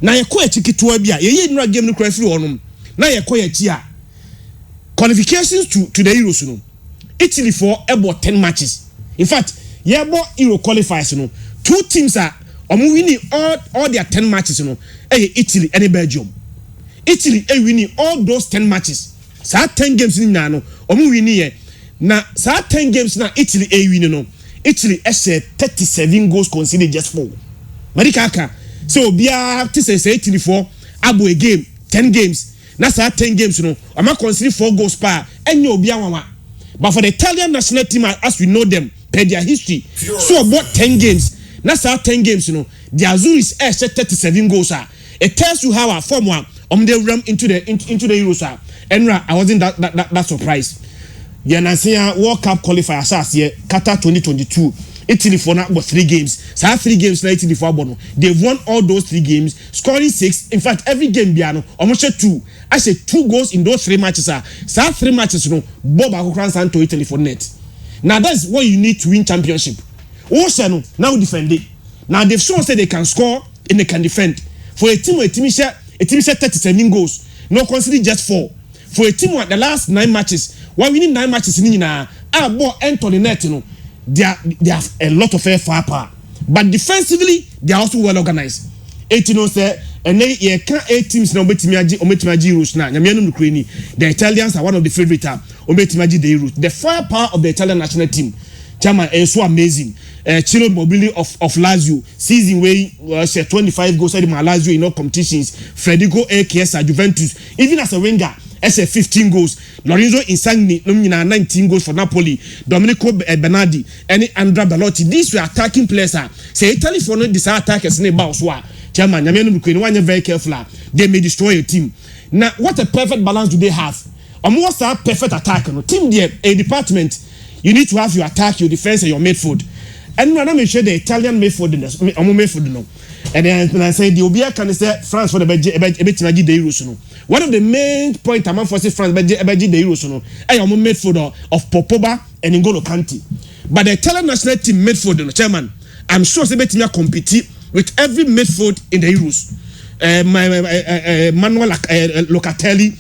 na ye ko etikitoa bia ye nura game no kura firi honum na ye ko ye chi a qualifications to the Euros no Italy for about 10 matches. In fact, yeah, about Euro qualifiers no 2 teams are winning all their 10 matches no Italy and Belgium. Italy winning all those 10 matches. So 10 games in no winning na so 10 games na Italy winning no Italy has 37 goals conceded just 4. Marikaka so bia to say Italy for abo a game 10 games na so 10 games no am conceded 4 goals per enyo bia wawa. But for the Italian national team as we know them per their history so about 10 games na so 10 games the Azuris has 37 goals. It tells you how our form one they ram into the Euros and I wasn't that surprised. Yeah, Nasia World Cup qualifier asas here Qatar 2022 Italy for now 3 games. So 3 games na Italy for bono. They've won all those 3 games, scoring 6. In fact, every game biano almost 2. I say 2 goals in those 3 matches. So 3 matches no Bob Akokran to Italy for net. Now that's what you need to win championship. Also now defend it. Now they've shown that they can score and they can defend. For a team 37 goals, no consider just 4. For a team at the last 9 matches, why winning 9 matches in ball enter the net, they have a lot of firepower. But defensively, they are also well organized. 18 say and they can't 8 teams now the Italians are one of the favorite the firepower of the Italian national team. Techiman is so amazing. Chilo Mobility of Lazio season way 25 goals at Lazio in all competitions. Federico AKS at Juventus, even as a winger, as a 15 goals. Lorenzo Insigne 19 goals for Napoli. Domenico Bernardi, and Andrea Bellotti. These were attacking players. Say Italy for not this attack as neighbor Techiman, Yamenu very careful. They may destroy a team. Now, what a perfect balance do they have? Almost a perfect attack. Team there, a department. You need to have your attack, your defense, and your midfield. And when I share the Italian midfield, and then I say the Obia can say France for the Euros. One of the main points among forces France the Euros. I am a midfielder of Popoba and N'Golo Kante. But the Italian national team midfield, Chairman, I'm sure they may compete with every midfield in the Euros. Manuel Locatelli,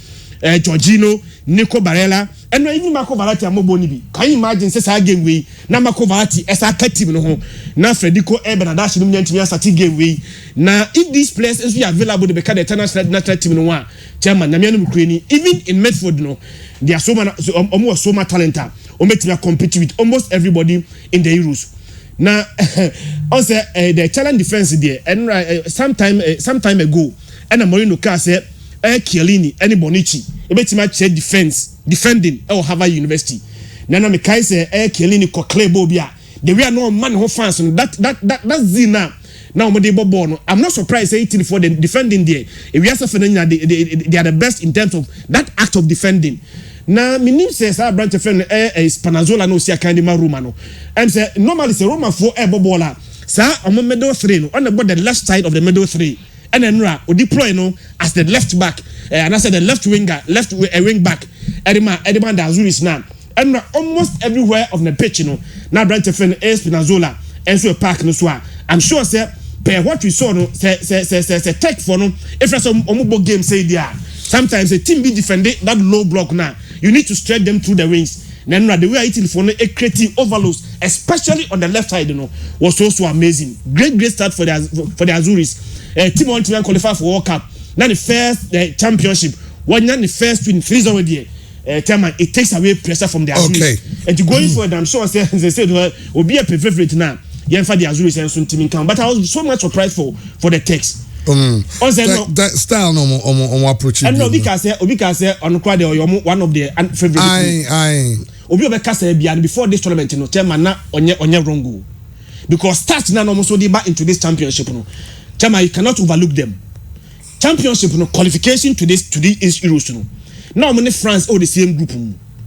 Jorginho, Nico Barella. And even Marco Verratti and Mobonibi. Can you imagine say game we na Marco Verratti as a team no ho na Federico Benadashi no nyanti asa game we na if these players is available to become the international national team no one Techiman na mianu Ukraine even in midfield no they are so much talent ometimi compete with almost everybody in the Euros. Now also the Italian defense there and sometime ago and Mourinho ka say Chiellini and Bonucci ebetima check defending Harvard University. Nana me kai say Chiellini ko clay bobia. The way no man who fans that's Zina. Now mo dey ball no. I'm not surprised say Italy for the defending there. If we are they are the best in terms of that act of defending. Now minim says our branch friend Spinazzola no sia kind of Roma no. And say normally say Roma for baller. Sir on middle 3 no on the left side of the middle 3. And then we deploy as the left back and I said the left winger, wing back. Edman the Azuris now. And almost everywhere of the pitch, now branch friend Spinazzola and so a park no so. I'm sure say per what we saw no say tech for no if there's some omubo game say there. Sometimes a team be defending that low block now. You need to stretch them through the wings. Then the way Italy for a creative overloads, especially on the left side, was also amazing. Great start for the Azuris. Team want to qualify for World Cup. Now the first championship. One the first win 3 already. Techiman, it takes away pressure from the Azuris. Okay. And to going for it, I'm sure they said will be a favorite now. Yeah, for the Azuris and soon team count. But I was so much surprised for the text. That style no approach. And no because on quite one of the favorite. Aye. Obi obekasa bia before this tournament no Techiman na onye wrong because start na almost so back into this championship no Techiman you cannot overlook them. Championship no qualification to this Euros no now many France all the same group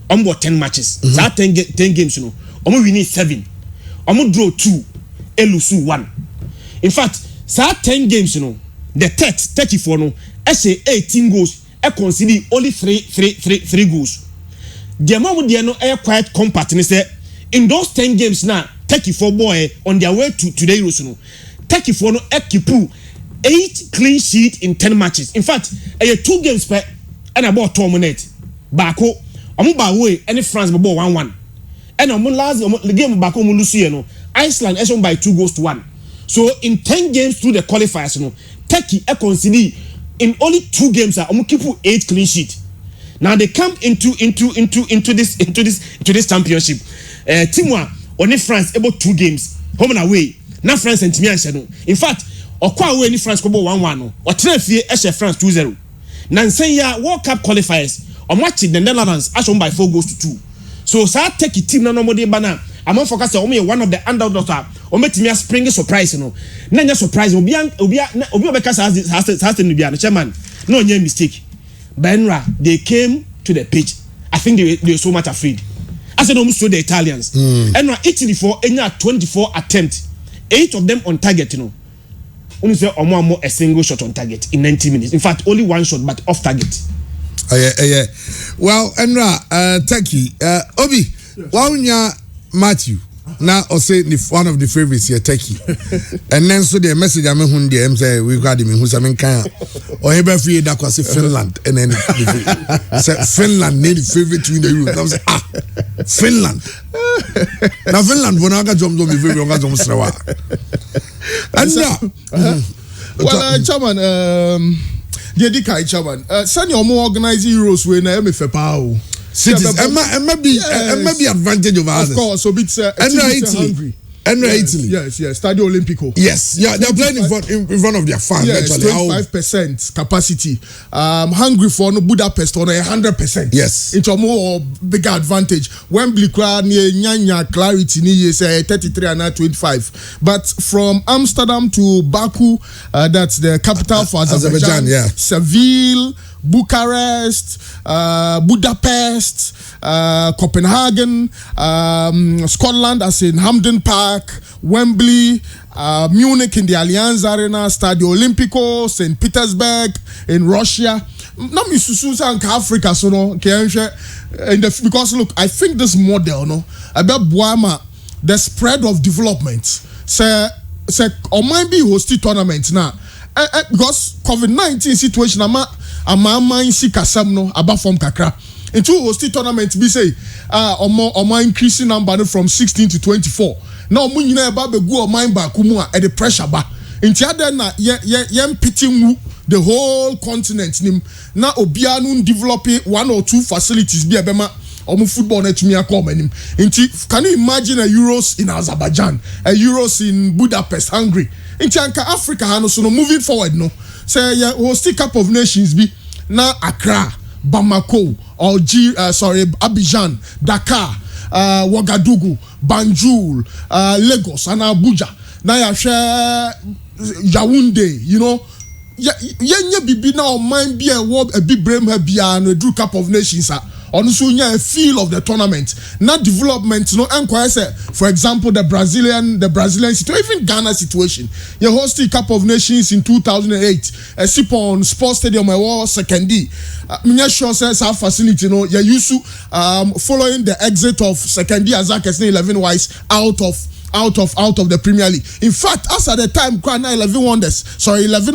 on 10 matches so 10 games no winning 7 draw 2 lose 1 in fact so 10 games the 34 no say 18 goals e concede only 3 goals. The amount they no quite compact say in those 10 games now 34 boy on their way to the Euros no 34 no keep 8 clean sheet in 10 matches. In fact, 2 games per and about 2 minutes. Bako, omo ba way any France ball 1-1. And omo last the game Bako omo lose no. Iceland won by 2-1. So in 10 games through the qualifiers, Turkey conceded in only 2 games. Omo keep 8 clean sheet. Now they come into this championship. Team only France about 2 games home and away. Now France and Techiman. In fact, okwa away ni France ko 1-1 no. O trefie France 2-0. Nansenya World Cup qualifiers on match the Netherlands as won by 4-2. So sa Turkey team na no mo dey bana. Among focus on one of the underdogs o metimi spring surprise no. Na nya surprise obi obeka has the bia no chairman. No nya mistake. Benra they came to the pitch. I think they were so much afraid. I said almost to the Italians. And Italy for 24 attempts. 8 of them on target, Only say more a single shot on target in 90 minutes. In fact, only 1 shot, but off target. Yeah. Well, Enra, Turkey, Obi, why you Matthew? Now, I'll say one of the favorites here, Turkey. And then so the message I mean, say we got him who's I mean, or he better feel that was Finland, and then Finland need favorite to win the Euro. I was Finland. Now Finland, when I got jump, don't be very long as I'm Sawa. And well, Chairman, Dedika, Chairman, send your more organized Euros when I am a Fepao. Cities, and maybe advantage of others. Of course, so it's Italy. Italy. Yes, Stadio Olimpico. Yes, they're playing in front of their fans. Yes, 25% capacity. Hungary for no Budapest on 100%. Yes, it's a more bigger advantage. Wembley crowd near Nyanya clarity is 33 and not 25. But from Amsterdam to Baku, that's the capital for Azerbaijan. Seville, Bucharest, Budapest, Copenhagen, Scotland as in Hampden Park, Wembley, Munich in the Allianz Arena, Stadio Olimpico, St. Petersburg in Russia. Not Misusu Africa, so no, because look, I think this model, about Boama, the spread of development, say, or might be hosted tournaments now, because COVID-19 situation, Ama si kasam no aba from kakra into hosted tournament be say omo increasing number from 16 to 24 now omo nyina eba be go oman ba kumu a the pressure ba nti ada na yem pitting the whole continent nim na obia no develop 1 or 2 facilities bi ebema omo football na tumi akoma nim nti can you imagine a Euros in Azerbaijan, a Euros in Budapest, Hungary nti anka Africa ha no so no moving forward no say yeah hosting Cup of Nations be na Accra, Bamako, Abidjan, Dakar, Ouagadougou, Banjul, Lagos and Abuja. Na ya share Yaoundé, yeah bibi na o mind be a big brain bia and do Cup of Nations on so a feel of the tournament. Not development, enquire say, for example, the Brazilian situation, even Ghana situation. You hosted Cup of Nations in 2008. A sip on Sports Stadium, I was second D. Sure says our facility, you used to following the exit of second D Azakes 11 wise out of the Premier League. In fact, as at the time, 11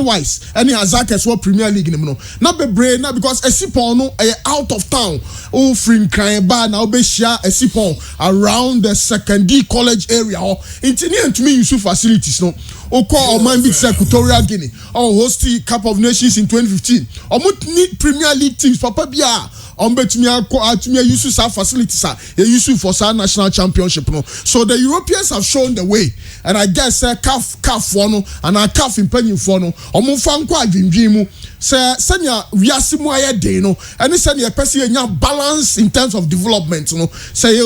wise, any Azakes were Premier League. Not be brain, not because a sipon out of town. Oh, free crying bar now be share a sipon around the second D college area. It's near to me, use facilities. No, or mind big Equatorial Guinea or hosting Cup of Nations in 2015. Or need Premier League teams, Papa Bia. To use our facilities, use for our national championship. So the Europeans have shown the way, and I guess CAF one and our CAF in penny for no. Omufankwa Vimjimu senya wiasimu aye de no, and senya person balance in terms of development. Say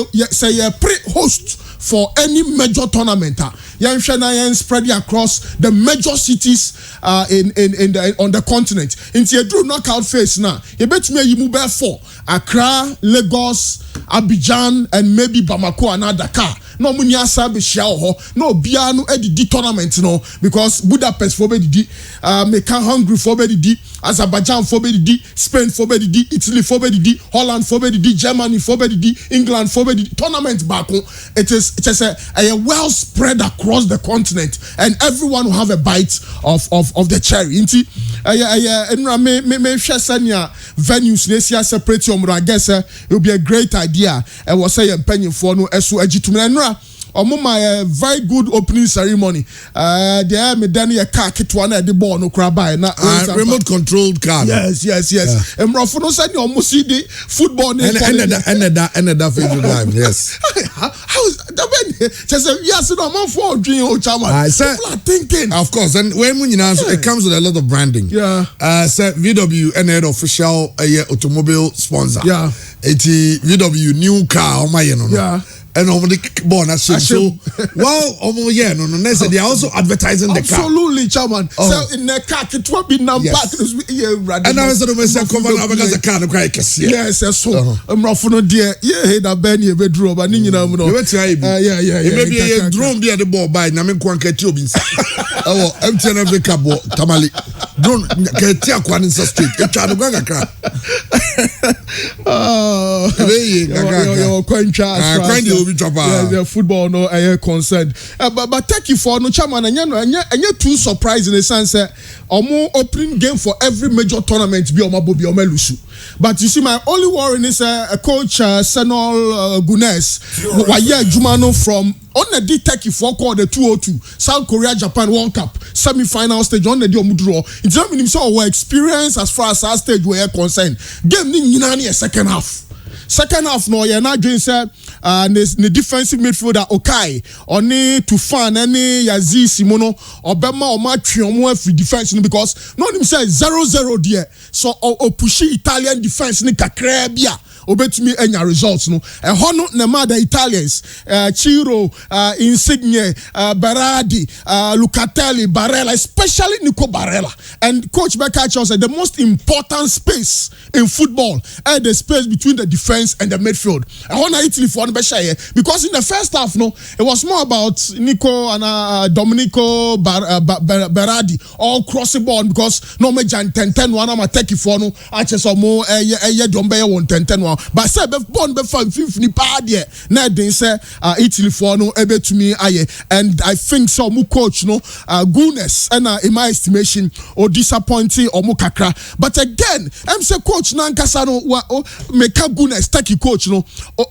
pre-host for any major tournament. Yan spread across the major cities on the continent. Into a true knockout phase now. You bet me you move for Accra, Lagos, Abidjan, and maybe Bamako and Dakar. no mu nya sa be hia ho no bia no edidi tournament no because Budapest for be didi Mecca Hungary for be didi Azerbaijan for be didi Spain for be didi Italy for be didi Holland for be didi Germany for be didi England for be didi tournament back. It is just a well spread across the continent and everyone will have a bite of the cherry. Inti me share senior venues nesia separate I guess it will be a great idea. I was saying penny for no esu ejitumena my very good opening ceremony. There me then a car kit one at the ball no crab by remote controlled car. Yes. And Rafono said you almost see the football and that Facebook live. Yes. How is that? Just yes, no more for dream old chairman. People are thinking. Of course, and when you know it comes with a lot of branding. Yeah. So VW and official automobile sponsor. Yeah. It VW new car on my yeah. And over the born as so well over no they are also advertising the car. Absolutely, chairman. So in the car it will be number and I was cover because the car no quite yes so Rafono dear that Ben you be draw but you know yeah maybe a drone be at the ball by na me kwanka ti obi oh MTN of the cabo tamale drone get tia kwan in street e twa no ganga kra the football no concerned but take you for no chairman and too surprised in the sense omo opening game for every major tournament be omo bobi omo lusu but you see my only worry is coach Senol Gunes why Jumano from on the Techiman for call the 202 South Korea Japan World Cup semi-final stage on the omudro in Germany so our experience as far as our stage were concerned game ni a second half no you're not doing the defensive midfielder Okai oni Tufan any Yazi Simono Obama or Matriomo for defense because no him say 0-0 there so o pushy Italian defense ni kakrebia obetumi enya results no hono nema the Italians Ciro Insigne Berardi Lucatelli Barella especially Nico Barella and coach Beccacho said the most important space in football the space between the defense and the midfield hono Italy for one because in the first half no it was more about Nico and Domenico Berardi all crossing ball because no me jan 10-10 one am take for no acheso mo dombe 1-10-10 but say be born be fan fifini pa de na den say Italy for no ebetumi aye and I think so mu coach no Gunes and in my estimation or disappointing or mu kakra but again I'm say coach nankasa no meka Gunes take coach no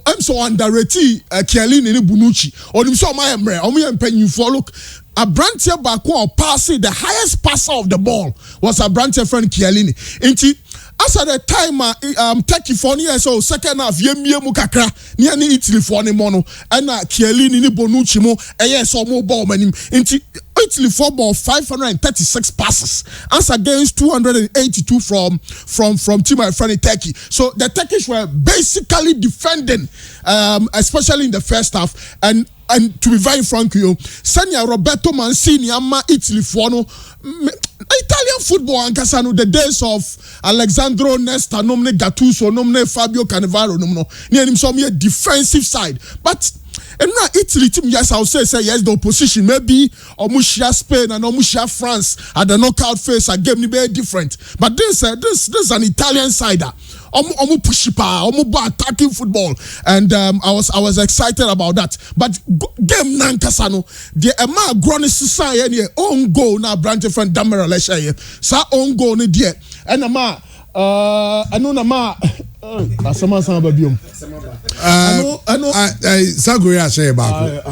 I'm so underrated Chiellini ni Bonucci or him so my emre o me empanyin for look a branch back or passing the highest passer of the ball was a branch friend Chiellini inti as at the time Techiman so second half yemie mu kakra near ni Italy for ni mono and Chiellini ni Bonucci mo so mo ball manim inti Italy for ball 536 passes as against 282 from team my friend Turkey. So the Turkish were basically defending especially in the first half and to be very frank with you, Senior Roberto Mancini ama Italy for no Italian football and Casano the days of Alessandro Nesta, nomine Gattuso, nomine Fabio Cannavaro, nomino near him some defensive side, but. And now Italy team, yes, I'll say yes, the opposition maybe Omushia Spain and Omushia France at the knockout phase a game very different. But this is an Italian side. Omu pushipa, omu attacking football, and I was excited about that. But game nankasano, the Emma Gronis society own goal now branch friend Damera Lesha sa own goal ni die and ama asama sama biom South Korea say about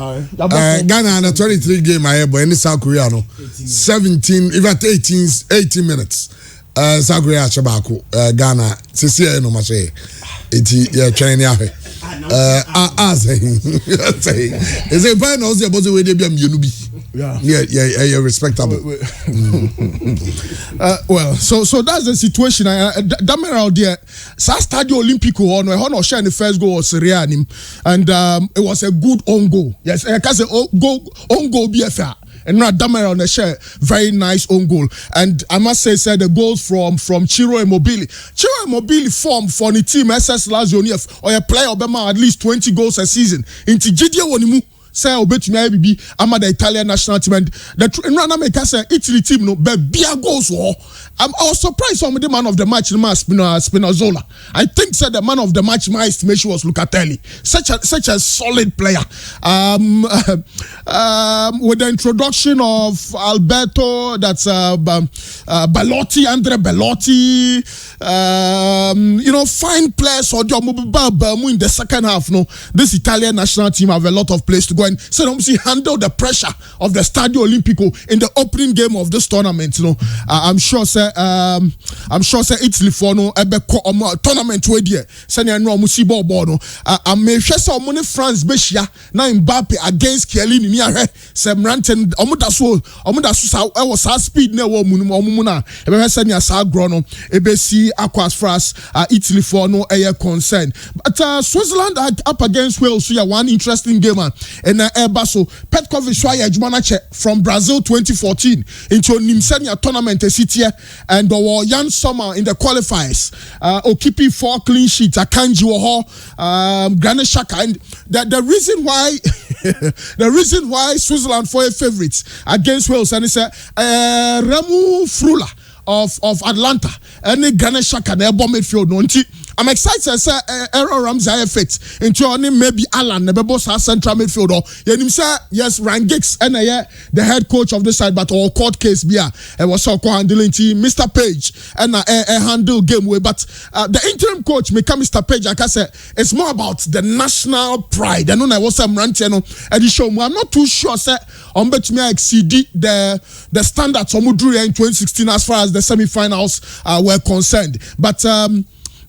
Ghana under 23 game I but any South Korea no 17 even 18 minutes South Korea Chabako Ghana sisi no mache eti ya twene ahwe is a fine no say bozo we dey bia mienu bi yeah respectable well so that's the situation Damera there sa Stadio Olimpico on we no share the first goal was Reanim and it was a good own goal yes I can say own goal BFA and now Damera on the share very nice own goal and I must say the goals from Ciro Immobile form for the team SS Lazio or a player Obama at least 20 goals a season into Gideon Wonimu say obetumi aye bibi ama the Italian national team. And the run make say Italy team no be bia goals war. I was surprised some of the man of the match Spinazzola. I think said the man of the match my estimation was Lucatelli. Such a solid player. With the introduction of Alberto, that's Belotti, Andre Belotti, fine players or in the second half. No, this Italian national team have a lot of players to go and so handle the pressure of the Stadio Olimpico in the opening game of this tournament. I'm sure Italy for no tournament where there. Send you know musi ball no. I'm sure some money France Beshia na Mbappe against Chiellini ni ahwe. Sem ranten omudaso sa was speed na wo mu na. Ebe send you sa gro no. Ebe si as far as Italy for no air concern. But Switzerland are up against Wales. So yeah, one interesting game and Baso Petkovic from Brazil 2014 into Nimsenia tournament city and Jan Sommer in the qualifiers. Okipi 4 clean sheets. Akanji Granit Xhaka, and the reason why Switzerland for a favorites against Wales and it's Remu Frula of Atlanta and Granit Xhaka na bomb midfield no. I'm excited to say Aaron Ramsey effect into only maybe Alan Nebebo central midfielder. Yes, Ryan Giggs and the head coach of the side, but all court case bia was so handling team Mr. Page and handle game way. But the interim coach become Mr. Page. Like I said, it's more about the national pride. I know I was some ranting edition. I'm not too sure. Say bet me exceed the standards of Mudru in 2016 as far as the semi-finals were concerned. But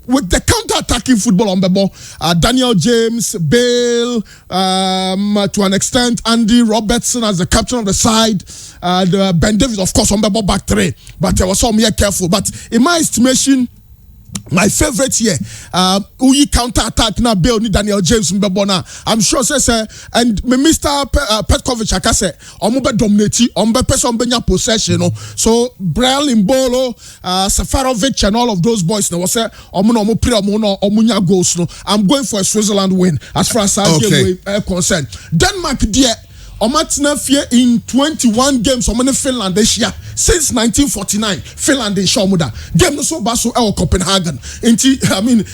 with the counter-attacking football on the ball, Daniel James, Bale, to an extent, Andy Robertson as the captain of the side, Ben Davies, of course, on the ball back three. But there was some here careful. But in my estimation, my favorite here, we counter attack now. Bill ni Daniel James mbebona. I'm sure say and Mr. Petkovic akase ombe dominate, ombe person benya possession. So Brian Limbolo, Safarovic, and all of those boys now say omo pre omunya goals. No, I'm going for a Switzerland win as far as our game concerned. Denmark dear. Omatina fear in 21 games on Finland this year since 1949. Finland in Shamuda game no so baso Copenhagen. I mean,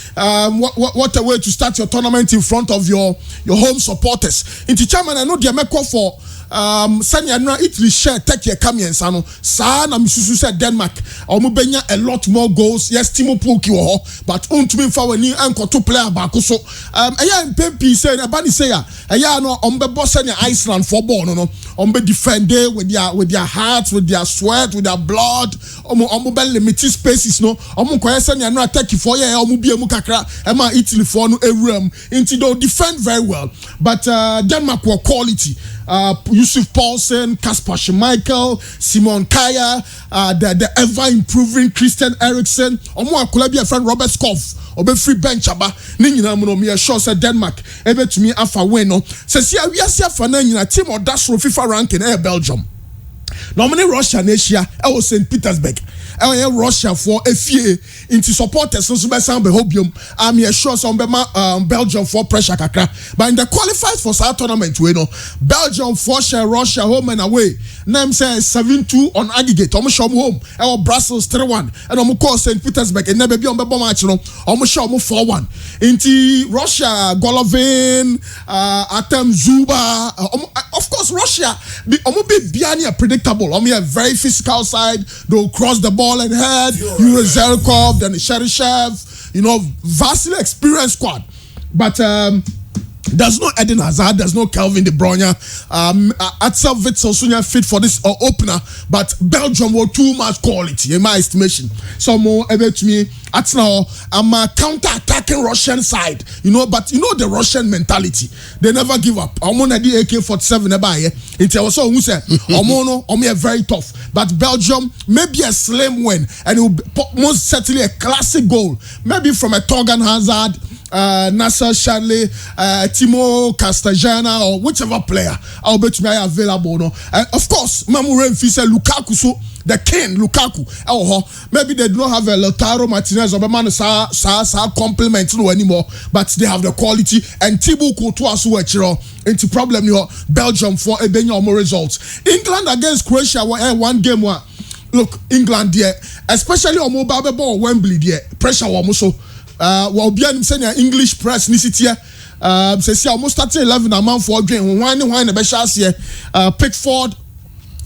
what a way to start your tournament in front of your home supporters. Techiman, I know the America for Sanya Italy share take your Kamian Sano. Sana Misusu said Denmark. Omubenya a lot more goals. Yes, Timo Pulki but untumi for ni anko to player back so aya Pepe say abani say aya no ombe boss Iceland for ball no ombe defend with their hearts, with their sweat, with their blood. Ombe limited spaces no omo koye Sanya no attack for ya omo bi emu kakra ema Italy for no ewram into they defend very well, but Denmark were quality. Yusuf Paulsen, Kasper Schmeichel, Simon Kaya, the ever improving Christian Eriksen, Omo Akulabia friend Robert Skoff, Obe free bench aba, Nina Monomia sure said Denmark, ebe to me afa weno. Says here we are for a team or dash FIFA ranking Belgium. Normally Russia and Asia, I was St. Petersburg. I Russia for a few into supporters so be hobium. I'm sure some Belgium for pressure kakra. But in the qualifiers for South tournament, we know Belgium for share Russia home and away. Name says 7-2 on aggregate. I'm sure home. Our Brussels 3-1. And I'm call St. Petersburg and never be on the bomb match. I'm sure 4-1. Into Russia, Golovin, Artem Zuba. Of course, Russia. Be Biani predictable. A very physical side. They'll cross the ball and head. Yuri Zelkov, then Cheryshev. Vastly experienced squad. But there's no Eden Hazard, there's no Calvin De Bruyne. Axel Witsel Sunya fit for this opener, but Belgium were too much quality in my estimation. So more about me. At now, I'm a counter-attacking Russian side, but the Russian mentality. They never give up. I'm on the AK-47 it was so who said, I'm very tough. But Belgium, maybe a slim win, and it will be most certainly a classic goal. Maybe from a Torgan Hazard, Nasser Shadley, Timo Castajana, or whichever player. I'll bet me available. Of course, Mamouren Fisa Lukaku so the king Lukaku maybe they do not have a Lautaro Martinez or man sa compliment no anymore, but they have the quality, and Thibaut Courtois into problem your Belgium for a more results. England against Croatia one game one. Look, England there, especially on mobile ball Wembley there, pressure almost so well beyond saying English press here. Say almost 11 a month for game one the best here. Pickford,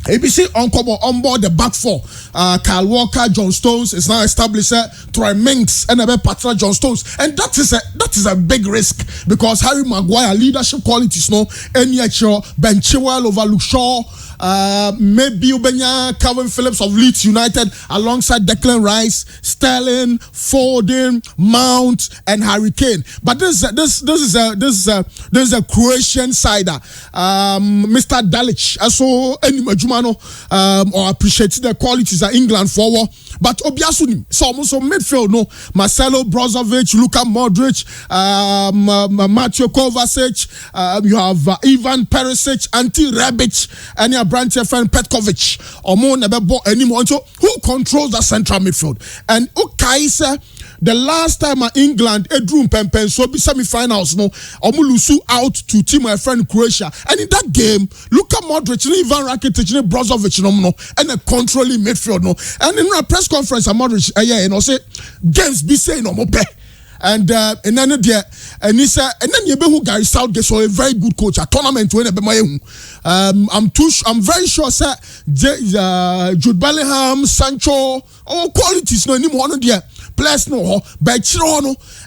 ABC on board the back four. Kyle Walker, John Stones is now established. Troy Minks and a partner John Stones, and that is a big risk because Harry Maguire leadership qualities no any Ben Chilwell over Luke Shaw. Maybe Ubenya Calvin Phillips of Leeds United alongside Declan Rice, Sterling, Foden, Mount, and Harry Kane. But this is a Croatian side. Mr. Dalic also any Majumano or appreciated the qualities of England forward. But Obiasunim, so almost midfield no Marcelo Brozovic, Luka Modric, Mateo Kovacic, you have Ivan Perisic, Ante Rebic, and your branch friend Petkovic, or more never bought anymore. So who controls the central midfield? And Kaisa, the last time England drew Pempen so be semi-finals no Omulusu out to team my friend Croatia, and in that game Luka Modric, Ivan Rakitic, Brozovic no and a controlling midfield no, and in a press conference Modric say games be saying no more. And then there, and he said, and then you who Gary Southgate, so a very good coach. A tournament when I'm very sure, sir. Jude Bellingham, Sancho, all qualities no anymore. No there, players no, but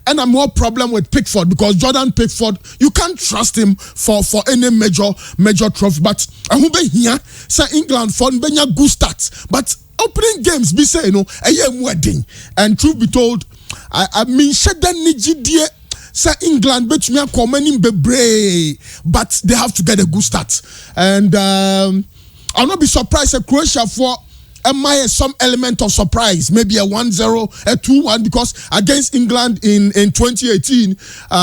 and I'm more problem with Pickford because Jordan Pickford, you can't trust him for any major trophy. But who be here, sir? England for benya good stats, but opening games be say no, a year wedding, and truth be told. I mean, Shedan Nijidie, say England, bet me a common bebre, but they have to get a good start. And I'll not be surprised if Croatia for some element of surprise, maybe a 1-0, a 2-1, because against England in 2018,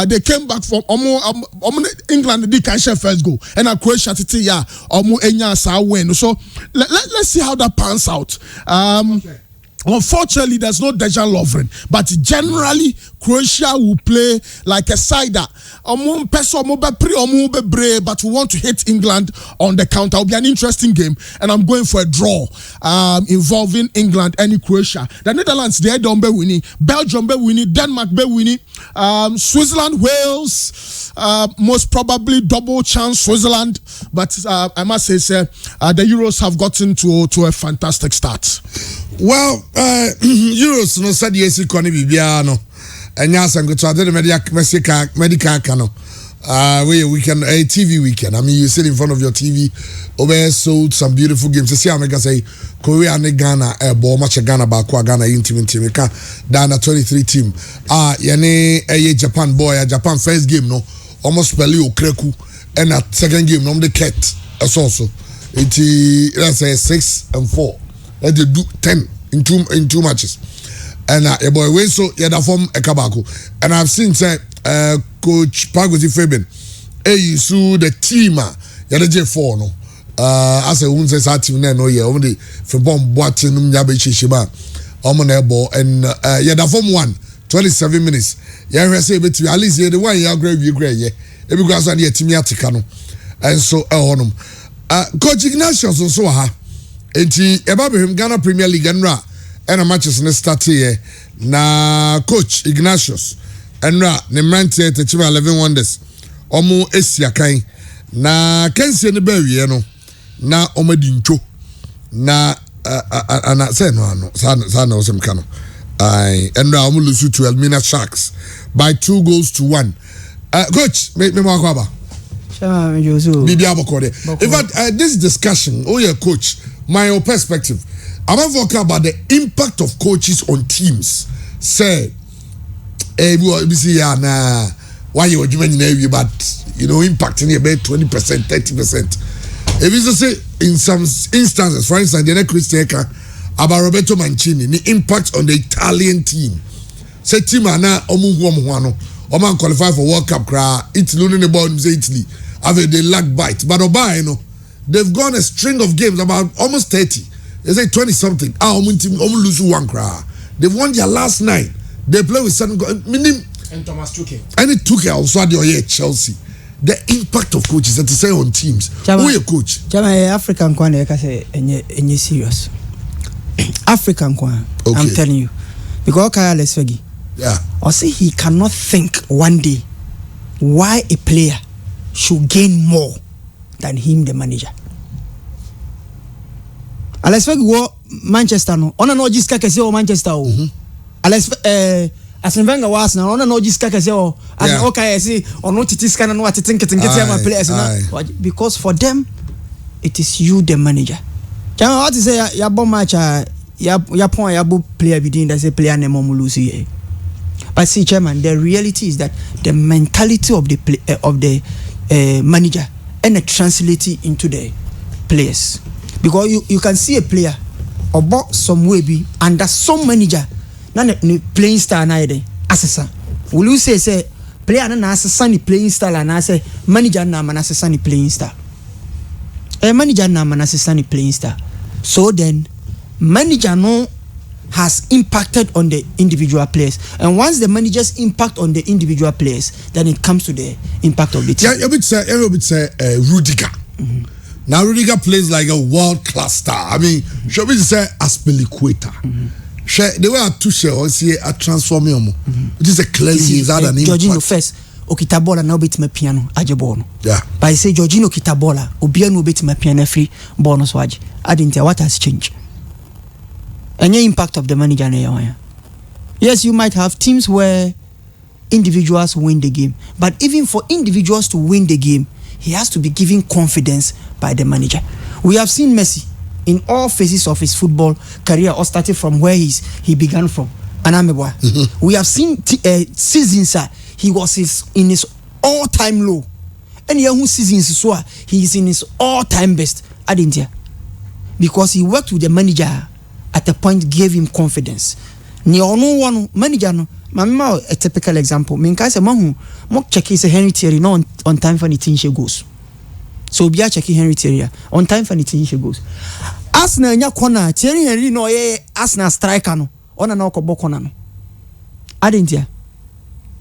they came back from England they can share first goal, and Croatia win. So let's see how that pans out. Okay. Unfortunately, there's no Dejan Lovren, but generally Croatia will play like a side that but we want to hit England on the counter. It will be an interesting game, and I'm going for a draw involving England and Croatia. The Netherlands they don't be winning, Belgium be winning, Denmark be winning, Switzerland, Wales, most probably double chance Switzerland. But I must say, the Euros have gotten to a fantastic start. Well, Euros no said yes economy biano. And yes, I'm going to the medical cano. Weekend, a TV weekend. I mean, you sit in front of your TV, over sold some beautiful games. You see, I'm going to say Korea and Ghana, ball match Ghana, Bakwa Ghana, intimate team. Dana 23 team. Yane, Japan boy, Japan first game, no, almost Pelio Kreku, and that second game, no, the cat, as also. Let's say 6 and 4. They do 10 in two matches. And a boy way so yeah form a kabako. And I've seen Coach Pagoti Fabian you sue the team J4 no as a wound says team no yeah only for bomb watching Nyabe Chishiba ball and form 1 27 minutes. Yeah, say bet at least the one you grave you grey yeah. Because I need team Yatikano. And so Coach Ignatius also enti him Ghana Premier League and a matches in start here. Na Coach Ignatius and ne mrante Techiman 11 wonders. Omo esia kan na kensi ne bawie no na omedincho na ana say no sana osem kano. Ai and omo lose to Elmina Sharks by 2-1. Coach, me makwaba. In fact, this discussion, coach, my perspective, I'm talking about the impact of coaches on teams. Say, why you are doing but impacting about 20%, 30%. If you say in some instances, for instance, the Christian about Roberto Mancini, the impact on the Italian team. Say team na Oman qualify for World Cup Italy in the ball Italy. Have they lack bite, but they've gone a string of games about almost 30. They say 20 something. Lose one cry. They won their last 9. They play with Senegal. And Thomas Tuchel. And it took also at your Chelsea. The impact of coaches that to say on teams. Who your coach? African kwan say any serious. African kwan. Okay. I'm telling you. Because Kaya Lesfegi. Yeah. Or say he cannot think one day why a player should gain more than him, the manager. Lesfegi wo Manchester no. Ona no jiska kese o Manchester o. Arsene Wenger was now on no jiska kese o. As okay say ono titi scan no atete nkete ma players na. Because for them it is you the manager. Can what say ya bomb match ya point ya bo player within that say player name lose here. But see, Chairman, the reality is that the mentality of the manager and it translates into the players. Because you can see a player about some way be under some manager na playing style na ide assessor. Will you say player na assessor ni playing style and say manager na man assessor ni playing style. Manager na man assessor ni playing style. So then manager no has impacted on the individual players, and once the managers impact on the individual players, then it comes to the impact of the team. Yeah, you would say Rudiger. Now Rudiger plays like a world-class star. I mean, should we say Aspilicueta? The way I touch or see a transformation, which is a clearly is that an impact. Jorginho first, Okitabola now bet my piano, Ajebono. Yeah. But I say Jorginho Kitabola, Obiano bet my piano free bonus wage. I didn't tell what has changed. Any impact of the manager. Yes, you might have teams where individuals win the game, but even for individuals to win the game, he has to be given confidence by the manager. We have seen Messi in all phases of his football career, or started from where he began from. We have seen seasons he was in his all-time low, and who seasons so he is in his all-time best. Because he worked with the manager at a point, gave him confidence. Ni ono one manager no. Mama a typical example. Minka se mahu mo check say Henry Thierry no on time for the team she goes. So be a checking Henry Thierry on time for the team she goes. Arsenal nya corner Thierry Henry no Arsenal striker no. Ona na ko corner no. Adentia.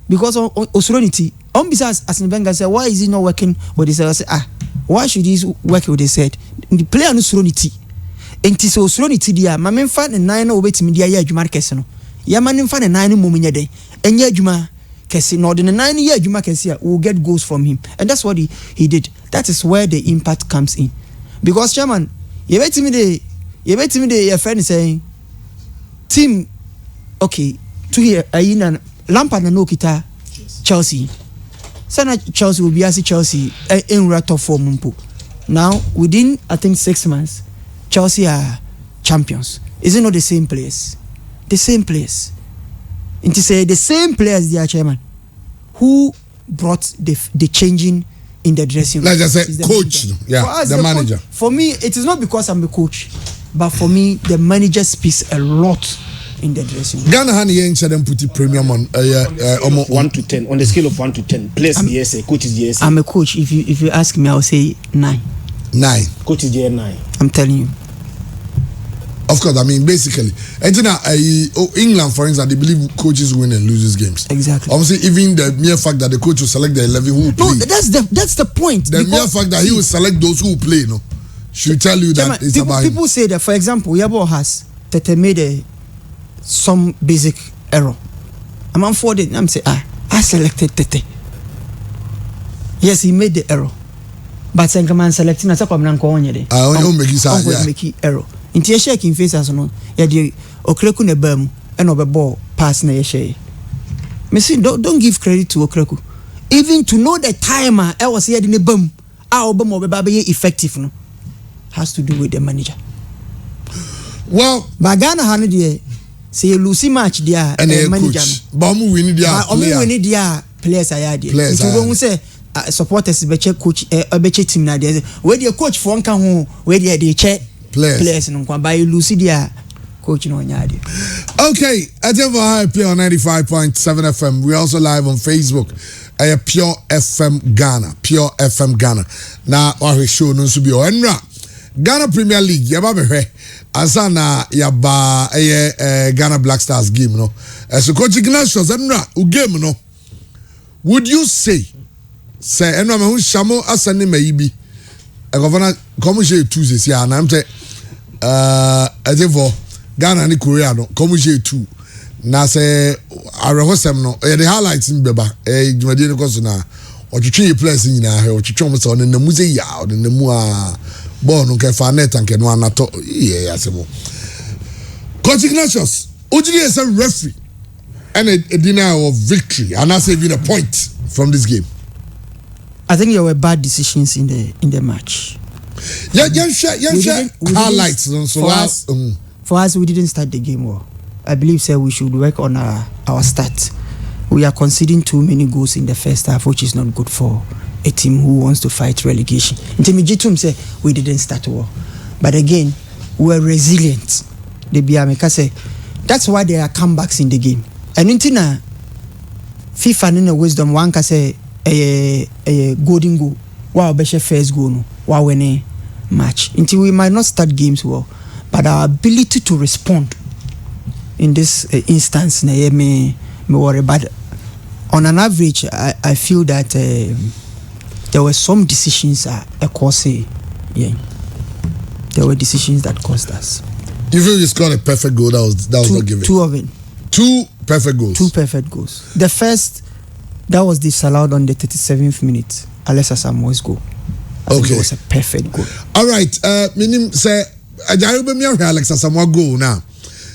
Because Osroniti on besides Arsene Wenger say why is he not working with this? I say why should he work with this head? The player no Osroniti. Enti so Osroniti dia ma memfa ne nan na obetimi dia ya adwuma kese no. Ya ma memfa ne nan no momunya den. Enya adwuma kese no de ne nan ya adwuma kese will get goals from him. And that's what he did. That is where the impact comes in. Because Chairman, you betimi de your friend saying team okay to here ayina Lampard na no kita Chelsea. Sana Chelsea will be as Chelsea in top form mpo. Now within I think 6 months Chelsea are champions. Is it not the same place? The same place. And to say the same players, dear Chairman, who brought the changing in the dressing room. Like I said, coach. Yeah, the manager. Coach, for me, it is not because I'm the coach, but for me, the manager speaks a lot in the dressing room. Ghana had the put the premium on 1 to 10 on the scale of 1 to 10. Players yes, coach is yes. I'm a coach. If you ask me, I'll say 9. 9. Coach is 9. I'm telling you. Of course, I mean basically, and England, for instance, they believe coaches win and lose games. Exactly. Obviously, even the mere fact that the coach will select the 11 who will play. No, that's the point. The mere fact that he will select those who will play, no, should tell you that it's about him. People say that, for example, Yabo has Tete made some basic error. I'm for it. I'm saying, I selected Tete. Yes, he made the error, but Senkaman selecting as a common coin. Make error. Inti ye shake in face as no ya de Okreku ne bam e no be ball pass na ye share. Me say don't give credit to Okreku. Even to know the timer I was here the bam obam obeba be effective no has to do with the manager. Well, Bagana hanu de say you lose match there manager. But mu win dia players are there. Nti we say supporters be check coach be check team na there. We the coach for nka ho we dey check players no kwa by Lucidia coach no nyade. Okay, at High Play on 95.7 FM. We also live on Facebook. Pure FM Ghana. Pure FM Ghana. Now our show no so be Enra. Ghana Premier League yaba behwe asa na yaba Ghana Black Stars game no so coach Ignatius enra u game no would you say enra me hu shamo asa ne mayibi governor come share Tuesday sia na am say for Ghana ni Korea no come share 2 na say arehosem no the highlights in beba jumadi no koso na otwetwe players nyina he otwetwe mo say on na muze ya on na mu a ball no ke fa net anke no anato ye asemo coach Ignatius ojiri is a referee and a denial of victory and I say even a point from this game. I think there were bad decisions in the match. Yeah, highlights for us we didn't start the game well. I believe say we should work on our start. We are conceding too many goals in the first half, which is not good for a team who wants to fight relegation. Intimidatum say we didn't start well, but again we were resilient. The Biameka say that's why there are comebacks in the game. And intina FIFA in wisdom one can say a golden goal. Wow, beshe first goal no. Wow, winning match. Until we might not start games well, but our ability to respond in this instance me worry. But on an average, I feel that there were some decisions there were decisions that cost us. You feel you scored a perfect goal that was not given? 2 of it. 2 perfect goals. 2 perfect goals. The first that was disallowed on the 37th minute. Alessa Samuel's goal. Okay. It was a perfect goal. All right. Meaning say Ajaru be me Alexa Samuel goal now.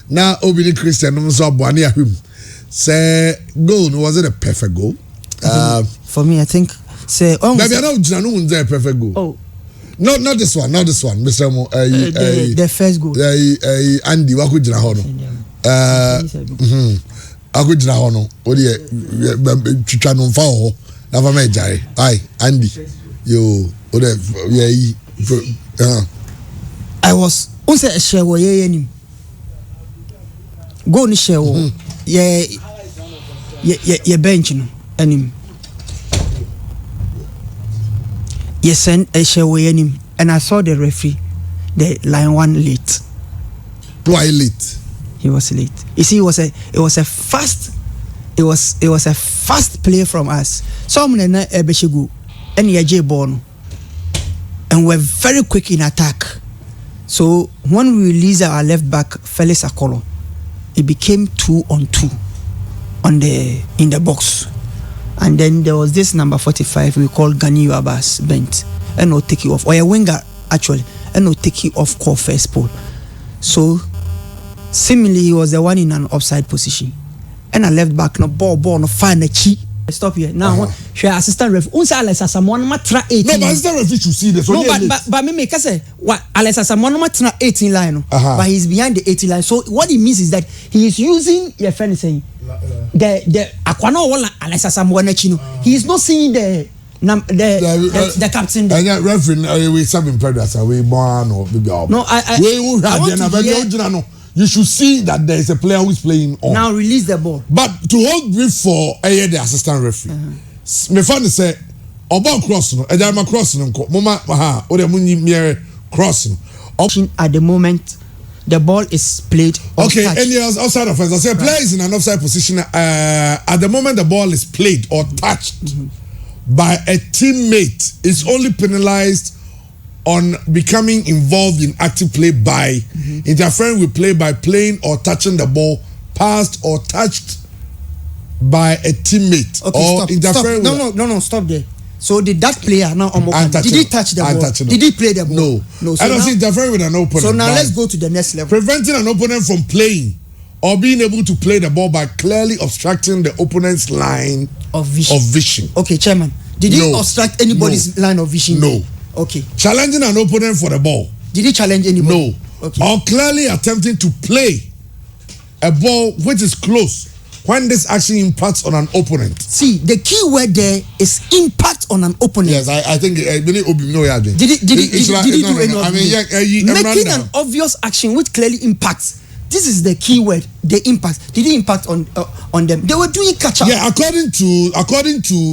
Now Obini Christian no so aboane ahum. Say goal was it a perfect goal? For me I think say maybe I don't know a perfect goal. Oh. Not this one, Mr. Mo. The first goal. Andy wako jina hono. Ako jina hono. Odi chicha no mfa ho. Na fa me jare. Ai Andy. Yo, ode I was unse share wo ye nim. Go ni share wo. Ye bench no anim. Yes, send a show him, and I saw the referee, the line 1 late. Why late? He was late. You see, it was a fast play from us. Someone na ebeshegu, and yaje born, and we're very quick in attack. So when we release our left back, Felix Akolo, it became 2-on-2 in the box. And then there was this number 45 we called Gani Abbas bent and no take you off, or a winger actually, and no take you off call first pole. So similarly he was the one in an offside position. And I left back no ball no find a chi. Stop here. Now she assistant ref. Unsa Alessa someone matra 18. No, but assistant ref should see this. No, but me make say what Alessa someone matra 18 line. But he's behind the 18 line. So what it means is that he is using your friend saying the Aquano wala Alessa someone chino. He is not seeing the captain there. And referee we seven predators we born or baby. No, you should see that there is a player who is playing on. Now release the ball. But to hold brief for the assistant referee. Me fan say about cross no, Ejama cross no ko. Mama o de munyi cross no. At the moment the ball is played. Okay, any outside offense. I say player is in an offside position. At the moment the ball is played or touched by a teammate, it's only penalized on becoming involved in active play by interfering with play by playing or touching the ball passed or touched by a teammate. Okay, or interfering stop. No, stop there. So did that player now did he touch the ball? Did he play the ball? No. So I don't see interfering with an opponent. So now let's go to the next level. Preventing an opponent from playing or being able to play the ball by clearly obstructing the opponent's line of vision. Okay, Chairman. Did he obstruct anybody's line of vision? No. Okay. Challenging an opponent for the ball. Did he challenge anybody? No. Okay. Or clearly attempting to play a ball which is close when this action impacts on an opponent. See, the key word there is impact on an opponent. Yes, I think Did he do any of it? Making an obvious action which clearly impacts. This is the key word, the impact. Did he impact on them? They were doing catch up. Yeah, according to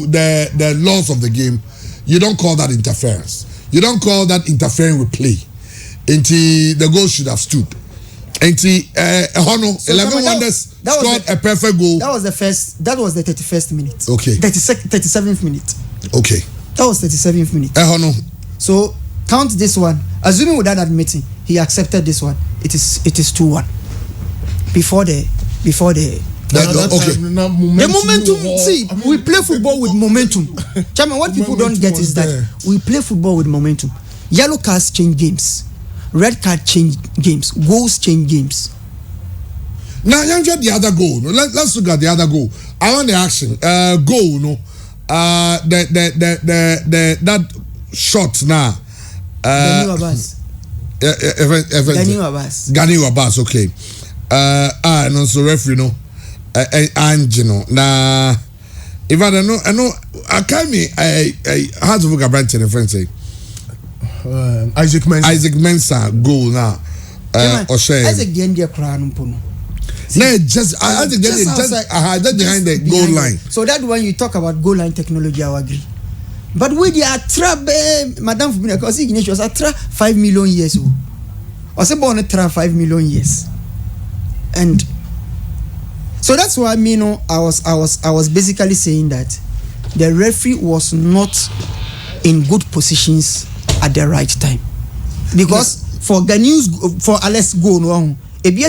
the laws of the game, you don't call that interference. You don't call that interfering with play. Until the goal should have stood. Until Hono 11 Wonders scored a perfect goal. That was the 31st minute. Okay. 37th minute. Okay. That was 37th minute. Hono. So count this one. Assuming without admitting, he accepted this one. It is 2-1. Before the okay. The momentum. See, we play football with momentum. Chairman, what people don't get is that we play football with momentum. Yellow cards change games. Red card change games. Goals change games. Now, you get the other goal. Let's look at the other goal. I want the action. Goal, no. That shot now. Gani Abbas. Gani Abbas, okay. No, so referee, no. And you know, now, if I don't know, I can't me. I had to look at Brent in the French. Isaac Mensah goal now. Isaac Gendia Crown Puno. No, just Isaac Gendia just behind the goal line. So that when you talk about goal line technology, I agree. But with the trap, Madame Fubina, because Ignatius was 5 million years old. I was born at 5 million years, and so that's why I was basically saying that the referee was not in good positions at the right time, because for Alex go wrong, we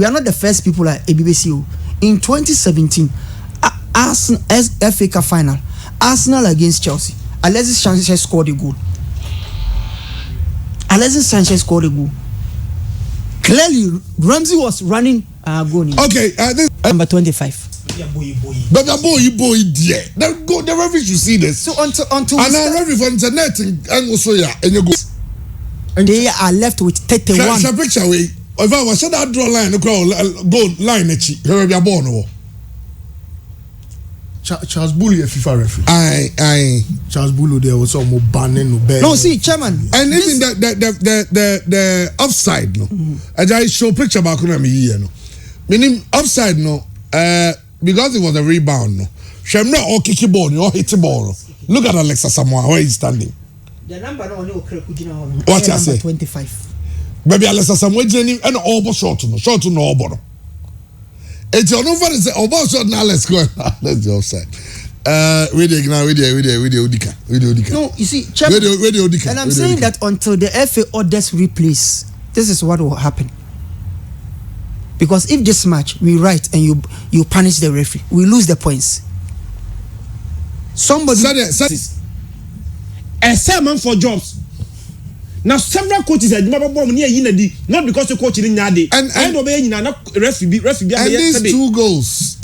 are not the first people at ABBCO. In 2017, Arsenal FA Cup final, Arsenal against Chelsea, Alexis Sanchez scored a goal. Clearly, Ramsey was running goal. Okay, this number 25. But the boy, dear. The referee should see this. So until and I referee for internet and also and you go. They are left with 31. Shall picture away. If I was that draw line, goal line, here be a born. Charles Bully, a FIFA referee. Aye. Charles Bully, there was some more banning no bad. No, see, Chairman. And even the offside, no. And I show picture back on me here, no. Meaning offside, no. Because it was a rebound, no. Shem not all kick ball, or hit the ball. Look at Alexa Samoa, where he's standing. The number no what I say? 25. Baby Alexa Samoa, and all short to no ball. It's your number is about shot now. Let's go. Let's go offside. We the Udika. No, you see, Chairman, and I'm saying that until the FA orders replace, this is what will happen. Because if this match we write and you punish the referee, we lose the points. Somebody a sermon for jobs. Now several coaches are not because the coach in Nadi and these 2 goals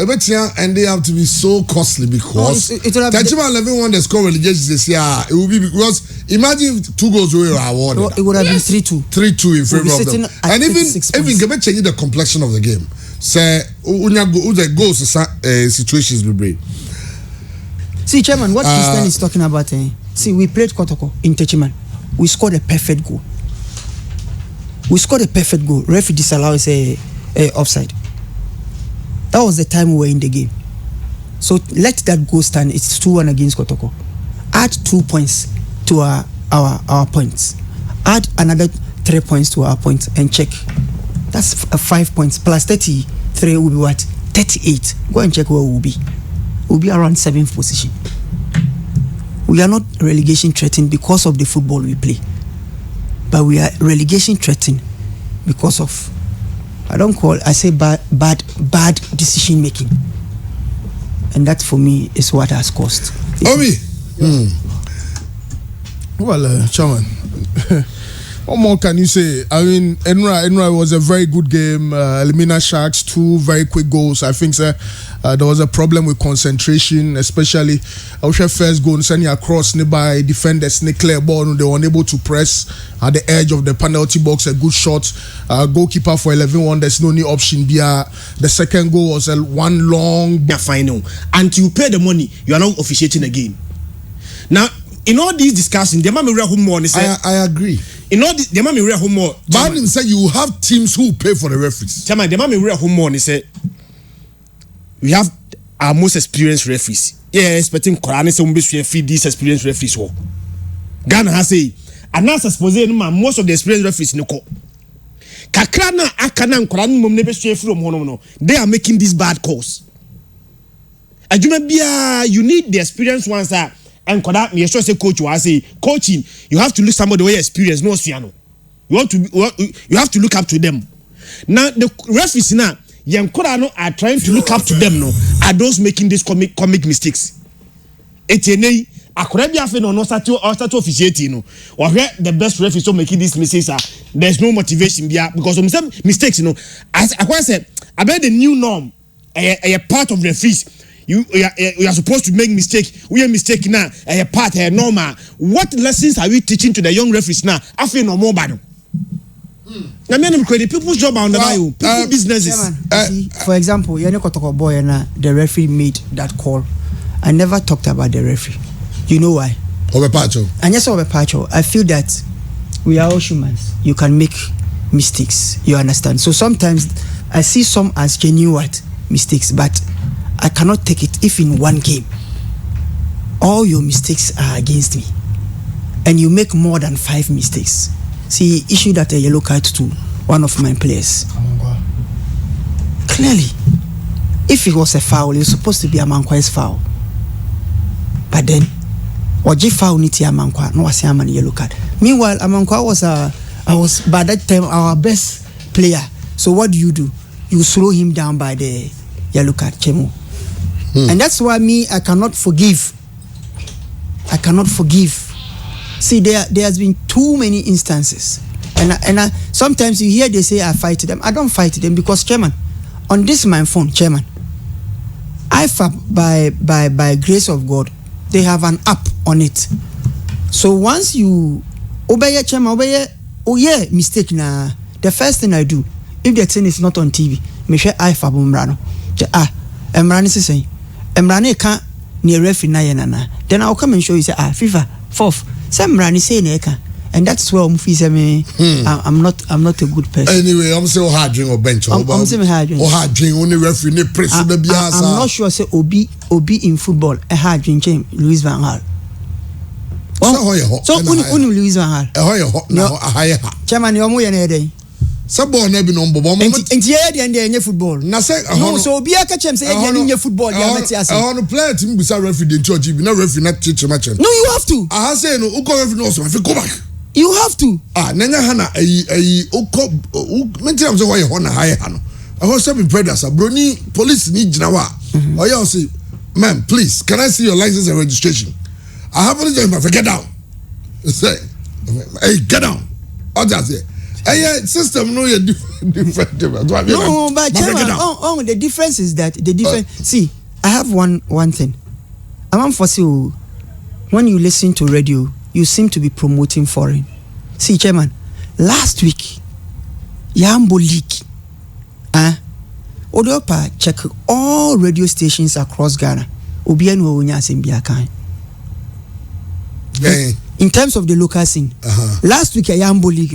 and they have to be so costly because Techiman 11 won the score relegation this year. It will be because imagine 2 goals were awarded. It would have been 3-2. 3-2 in favor of them. And even can change the complexion of the game. Say the goals situations will be. See, Chairman, what Christian is talking about. See, we played Kotoko in Techiman. We scored a perfect goal. Referee disallows a offside. That was the time we were in the game. So let that goal stand. It's 2-1 against Kotoko. Add 2 points to our points. Add another 3 points to our points and check. That's 5 points plus 33 will be what? 38. Go and check where we'll be. We'll be around 7th position. We are not relegation threatened because of the football we play, but we are relegation threatened because of bad decision making, and that for me is what has cost. Obi. Well, Chairman, what more can you say? I mean, Enra was a very good game. Elimina Sharks, 2 very quick goals. I think there was a problem with concentration, especially our first goal sending across nearby defenders, clear ball. They were unable to press at the edge of the penalty box. A good shot. Goalkeeper for 11-1. There's no new option. The second goal was one long final. Until you pay the money, you are not officiating again. Now, in all these discussions, the man will more. I agree. In all the man will more. But him say you have teams who pay for the referees. Chairman, the man will more. He said we have our most experienced referees. Yeah, expecting Quran say we be feed these experienced referees. Ghana has say announce expose no man most of the experienced referees no ko kakra na akana nkora no mom ne be hwe from hono no they are making these bad calls adwuma bia you need the experienced ones and koda me sure say coach was say coaching you have to look somebody way experience no siano you have to look up to them now the referees now yankora no are trying to look up to them no are those making these comic mistakes etenei akora bia fe no start officiating no or where the best referees so making these mistakes there's no motivation bia because some mistakes you know as I said about the new norm a part of the referees you are supposed to make mistake we are mistake now a part normal what lessons are we teaching to the young referees now I feel no more bad na me no credit people's job on the people businesses for example you know kotoko boy na the referee made that call I never talked about the referee you know why Obepacho and yes Obepacho I feel that we are all humans you can make mistakes you understand so sometimes I see some as genuine mistakes but I cannot take it if in one game all your mistakes are against me and you make more than 5 mistakes. See, issued that a yellow card to one of my players. Clearly, if it was a foul, it was supposed to be a Mankwa's foul. But then, Oji foul niti Amankwa, no was a man yellow card. Meanwhile, Amankwa was by that time our best player. So what do? You slow him down by the yellow card, Chemo. And that's why I cannot forgive. I cannot forgive. See, there has been too many instances, and sometimes you hear they say I fight them. I don't fight them because Chairman, on this my phone, Chairman, by grace of God, they have an app on it. So once you obey Chairman, mistake na the first thing I do, if the thing is not on TV, me share IFAB umrano. Emrani say. Emrani can't near referee na then I'll come and show you say FIFA 4th some Emrani say neka and that's where I'm not a good person anyway I'm still hard drink or bench I'm saying hard drink only referee ne press the biasa I'm not sure say obi in football a hard drink Louis van Gaal so uni Louis van Gaal no higher chairman you moye na dey Sabo na bi no mbobo mo enti ye dey enye football na say no so obi aka chem say ye dey enye football ya meti ase I want to play team bisa referee dey church bi na referee na Techiman no you have to I say no uko referee no so I go back you have to nanya hana uko menti am say why ho na high hano I was say be predators broni police ni gina wa oya say man please can I see your license and registration I haven't just forget down say hey get down others say system no different. No, but the difference is that the difference. See, I have one thing. I'm Fosu. When you listen to radio, you seem to be promoting foreign. See, Chairman, last week, Yambo League, Odopa check all radio stations across Ghana. Obianu Onya Sembiakan. In terms of the local scene, last week a Yambo League,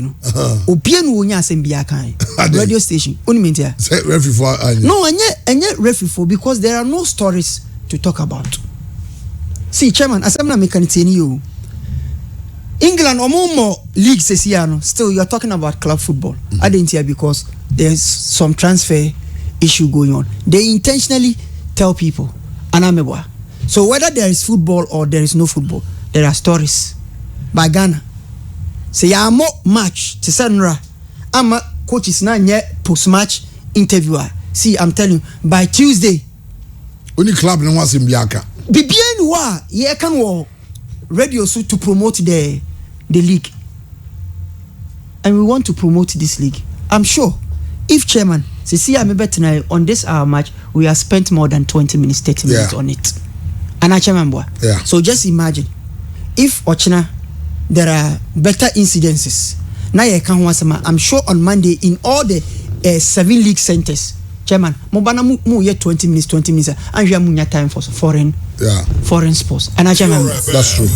Obianu Onya Sembiakan radio station. Only mean here. Referee for no, and yet referee for because there are no stories to talk about. See, Chairman, as I'm not making it you. England or more leagues still you are talking about club football. I didn't hear because there's some transfer issue going on. They intentionally tell people Anamebwa. So whether there is football or there is no football, there are stories. By Ghana. Say ya more match to Sandra. I'm a coach is not yet post-match interviewer. See, I'm telling you, by Tuesday. Only club no was in Biaka. Bibian wa ye can wo radio so to promote the league. And we want to promote this league. I'm sure if Chairman see I'm tonight on this hour match, we have spent more than 20 minutes, 30 minutes on it. And I Chairman boy. Yeah. So just imagine if Ochina there are better incidences. Now you can I'm sure on Monday in all the 7 league centers, Chairman, Mobana mu 20 minutes, and you have time for foreign sports. And I Chairman, that's true.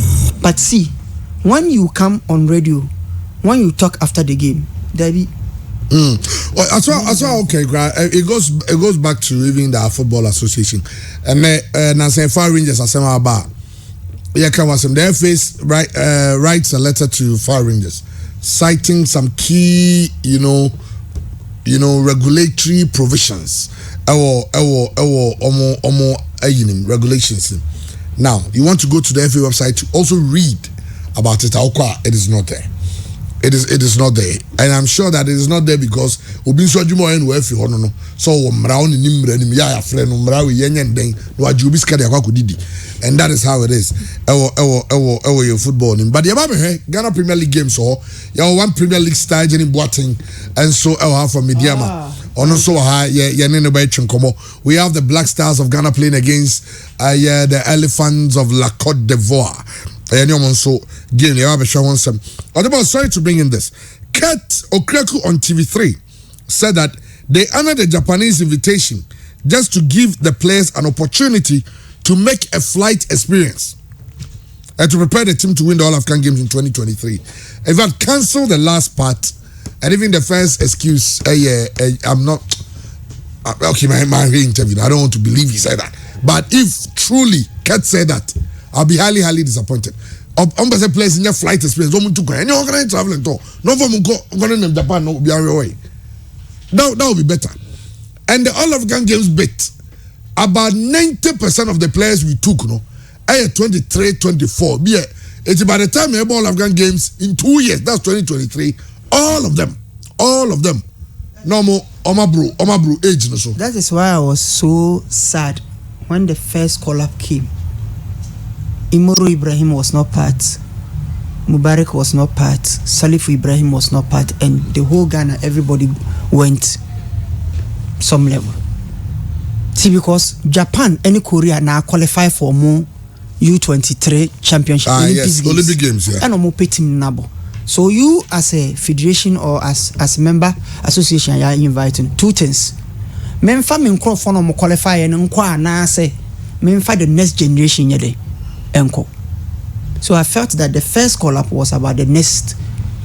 But see, when you come on radio, when you talk after the game, there be. Well, as well, okay, it goes back to even the Football Association, and I say Fire Rangers are saying about Yeah, come on. The FA writes a letter to Fire Rangers, citing some key, regulatory provisions. Regulations. Now, you want to go to the FA website to also read about it. It is not there. It is not there, and I'm sure that it is not there because obi so adwuma en we afi ho no so wo mra wo ni mra ni ya afre no mra we yenyen den no aju obi ska de akwa kodidi, and that is how it is. Ewo your football nim, but the ba me Ghana Premier League games so ya one Premier League star Jenny Boateng, and so have from Mediama ono so ha ye ne ba twinkomo. We have the Black Stars of Ghana playing against the Elephants of La Côte d'Ivoire. So game sorry to bring in this. Kat Okreku on TV3 said that they honored the Japanese invitation just to give the players an opportunity to make a flight experience and to prepare the team to win the All African Games in 2023. In fact, cancel the last part and even the first excuse. I'm not okay. My interview. I don't want to believe he said that. But if truly Kat said that, I'll be highly, highly disappointed. Say place in your flight experience. Don't to go. Any organized traveling to. No for going in Japan. No be away. That would be better. And the All African Games bit about 90% of the players we took. 23, 24. It's by the time we have All African Games in 2 years. That's 2023. All of them. No more. Omabru age. So that is why I was so sad when the first call-up came. Imoro Ibrahim was not part, Mubarak was not part, Salifu Ibrahim was not part, and the whole Ghana, everybody went some level. See, because Japan and Korea now qualify for more U23 championship Olympic games, yeah. And more team nabo. So you as a federation or as a member association, you are inviting two things. Memfa me nkro for no qualify and nkwa na say memfa the next generation yede. So I felt that the first call-up was about the next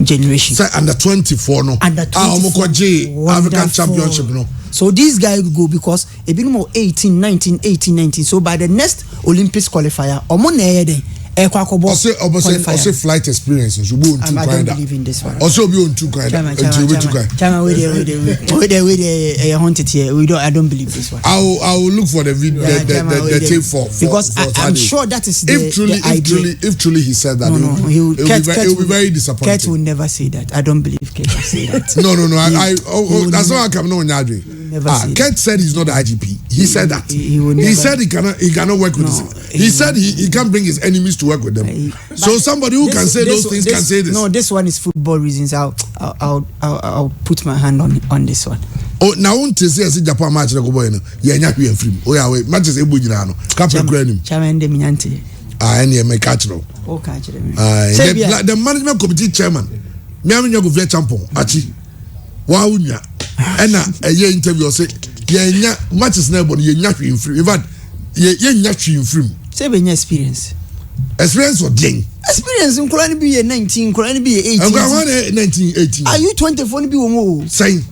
generation. So under 24, no? Under 24. African Championship, no? So these guys go because a bit more 18, 19. So by the next Olympics qualifier, also flight experiences. I don't believe in this one. Also be on two kind. I don't believe this one. I will look for the video, the tape for because I'm sure that is if truly he said that, he will be very disappointed. Kate will never say that. I don't believe Kate will say that. No. That's why I come no Nyadri. Kate said he's not the IGP. He said that. He said he cannot work with this. He said he can't bring his enemies to work with them. So somebody who can say those things can say this. No, this one is football reasons. I'll put my hand on this one. Oh, now want to say Japan match na go boy no. Ye nya hwe free. Oh yeah, matches e bojina no. Kapel kura nim. Chairman de minyante. Any me catch no. Oh, catch them. The management committee chairman. Me am nya go via champion. Achi. Wa unya. Ena ye interview say ye nya matches na bo ye nya hwe free. In fact, ye nya hwe free. Say be nya experience. Experience or ding. Experience in Koran be 19, Koran be 18. I'm going 19, 18. Are you 24 be womo? Saying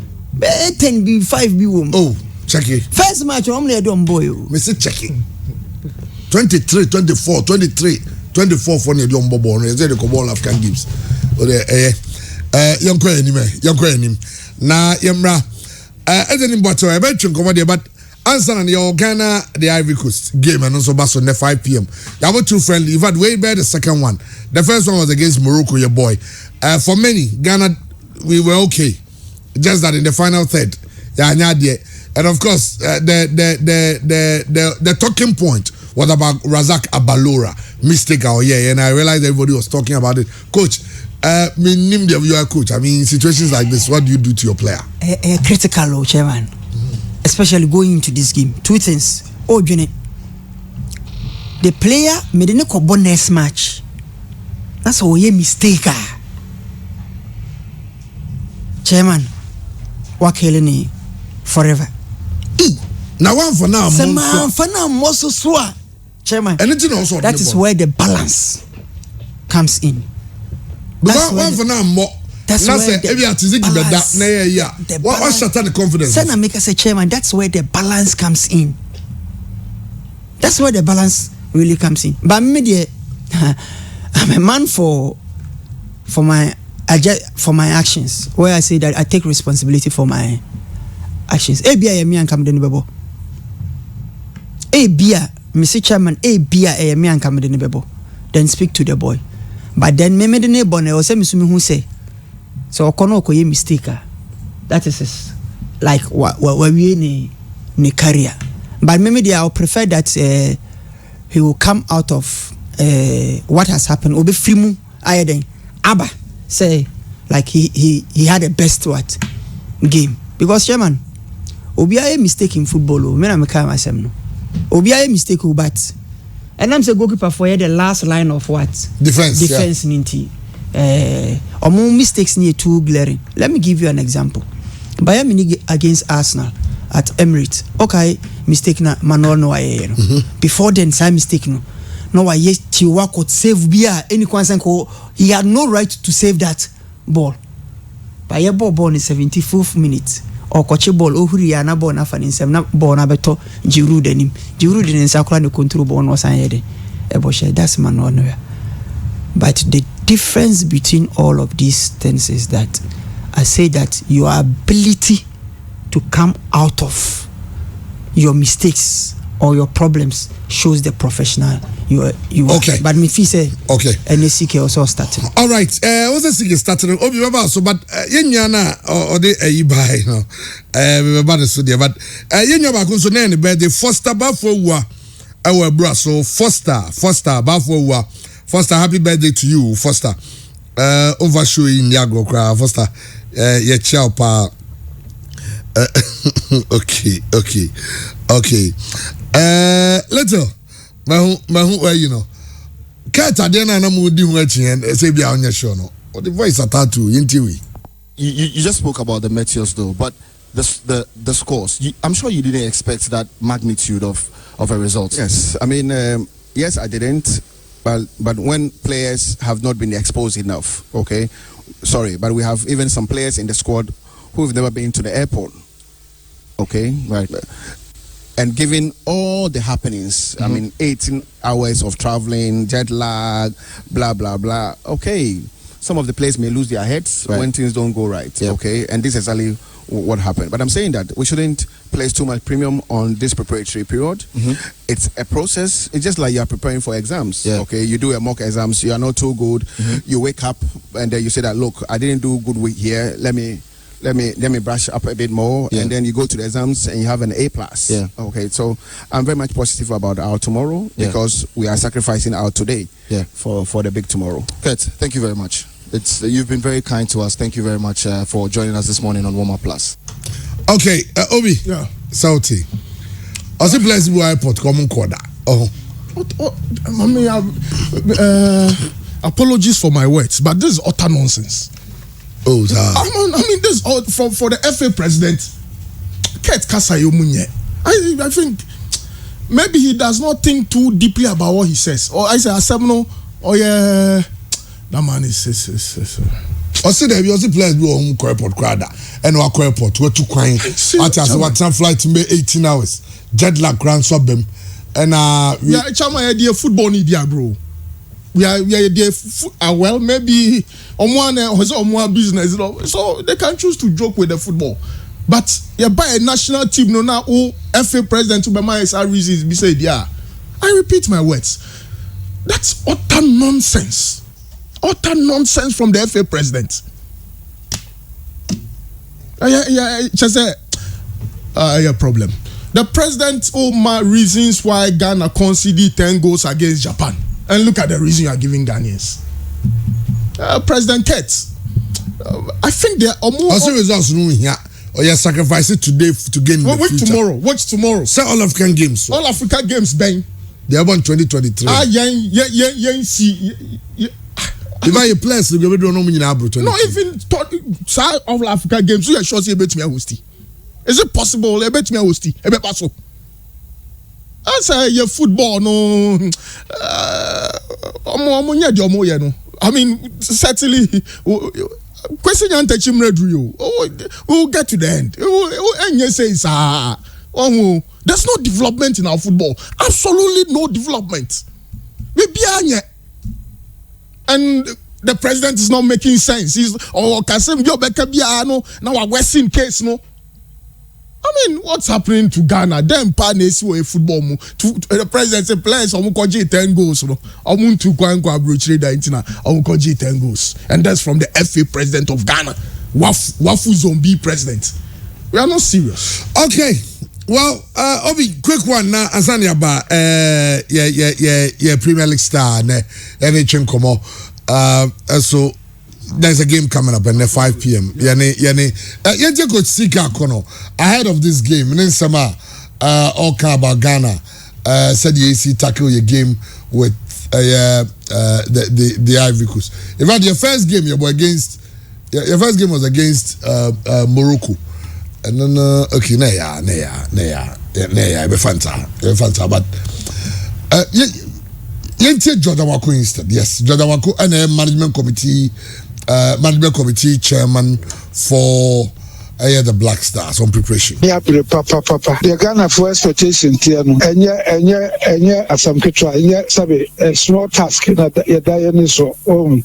10 be 5 be womo. Oh, check it. First match I'm le don boy. Me say check it. 23, 24, 23, 24 for the don bobo. Is the All African Games. O the young enim. Na yemra ezenim boto e be twinkomo de but answer on your Ghana, the Ivory Coast game, and also bass on the 5 p.m. You have two friendly. You've had way better the second one. The first one was against Morocco, your boy. For many, Ghana, we were okay. Just that in the final third, and of course, the talking point was about Razak Abalora mistake. And I realized everybody was talking about it. Coach, you are coach. I mean, situations like this, what do you do to your player? Critical, chairman. Especially going into this game. Two things. Oh, Jenny. The player made a next match. That's a mistake. Chairman, Wakelini forever. Now one for now. Chairman. Anything also. That is where the balance comes in. Because one for now more. That's where the confidence. Sana make us say, chairman, that's where the balance comes in. That's where the balance really comes in. But media I'm a man for my actions. Where I say that I take responsibility for my actions. Ebia me and come den bebo. Ebia, Mr. Chairman, Ebia me and come den bebo. Then speak to the boy. But then me the neighbor ne say misumi hu say. So okono okoye mistake. That is his, like what we ni career. But maybe I'll prefer that he will come out of what has happened. Obe frimu ayeden Abba say like he had a best what game, because Chairman obi a mistake in football. Me na me kai myself no. Obi a mistake but and I'm say goalkeeper for the last line of what defense ninti omo mistakes ni too glaring. Let me give you an example. Bayern Munich against Arsenal at Emirates. Okay, mistake na Manuel Neuer. Before then, same mistake no. No, yes, Chiwa could save Bia. Any concern he had no right to save that ball. Bayern ball in 74th minute. Or coach ball ohuri na ball na fani nsem na ball na beto Giroud denim. Giroud den sakura ne control ball no san yede. Eboshe, that's Manuel Neuer. But the difference between all of these things is that I say that your ability to come out of your mistakes or your problems shows the professional you are. Okay. But me feel say okay. NSC also started. All right. What's the CK started? Obi baba so but yenyana or the buy no. We baba so there but yenya ba kun so na ne birthday Foster Bafo our bro so Foster Bafo Foster, happy birthday to you Foster. Overshowing Yago cry Foster. Yeah, ciao pa. Okay. Little, my you know. Cat adena na mu di hu achi and say bia onye show no. Or the voice atatu yintiwi. You just spoke about the meteors though, but the scores. I'm sure you didn't expect that magnitude of a result. Yes, I mean, yes, I didn't. But when players have not been exposed enough, okay, sorry, but we have even some players in the squad who've never been to the airport, okay, right, and given all the happenings, I mean, 18 hours of traveling, jet lag, blah blah blah. Okay, some of the players may lose their heads when things don't go right, okay, and this is exactly what happened. But I'm saying that we shouldn't place too much premium on this preparatory period. It's a process. It's just like you are preparing for exams. Okay, you do a mock exams, you are not too good. You wake up and then you say that, look, I didn't do good week here. Let me brush up a bit more, and then you go to the exams and you have an A+. Okay, so I'm very much positive about our tomorrow because we are sacrificing our today for the big tomorrow. Good. Thank you very much. You've been very kind to us. Thank you very much for joining us this morning on Warm Up Plus. Okay, Obi. Yeah. Sauti. I say Blessed Airport common quarter. Oh. I mean, apologies for my words, but this is utter nonsense. Oh, I mean, this is all for the FA president. Kate Kasayomunye. I think maybe he does not think too deeply about what he says. Or I say, Asemno, yeah. That man is. I said that we also play on airport crowd and our airport where to crying. What time flight me 18 hours. Jet lag grand sub them. And Chama idea football need bro. We are there well maybe on business, you know. So they can choose to joke with the football. But buy a national team no now FA president to my reasons be said, I repeat my words. That's utter nonsense. Utter nonsense from the FA president. Problem. The president my reasons why Ghana conceded 10 goals against Japan. And look at the reason you are giving Ghanaians. President Kate, I think there are more. Also results here. Or you sacrifice it today to gain the future. Watch tomorrow. Say all African games. All Africa games, bang. They have won 2023. If I players, we don't know me in Abroad. No, even side of Africa games, you are sure say bet me a hosty. Is it possible? I bet me a hosty. I bet paso. I say your football no. I mean, certainly. Question and Techiman Drew. We'll get to the end. And you say, there's no development in our football. Absolutely no development. and the president is not making sense. He's Kasem Jobeka Biano now a Western case no. I mean, what's happening to Ghana? Them partners who a football mu to the president say players omukoji 10 goals no. Omuntu kwankwa abrochire da intina omukoji 10 goals. And that's from the FA president of Ghana. Wafu zombie president. We are not serious. Okay. Well, Obi, quick one now. Asanya ba, Premier League star, NHN Komo. So there's a game coming up at 5 p.m. Yanje coach Sika Kono ahead of this game. And then Sama, all about Ghana. Said the AC tackle your game with the Ivory Coast. In fact, your first game was against Morocco. And then okay, be fanta, but Jordan Wako instead. Yes, Jordan Wako and a management committee chairman for the Black Stars on preparation. Yeah, papa. The Ghana for expectation here no. Enya asamketwa, enya sabe a small task in that so.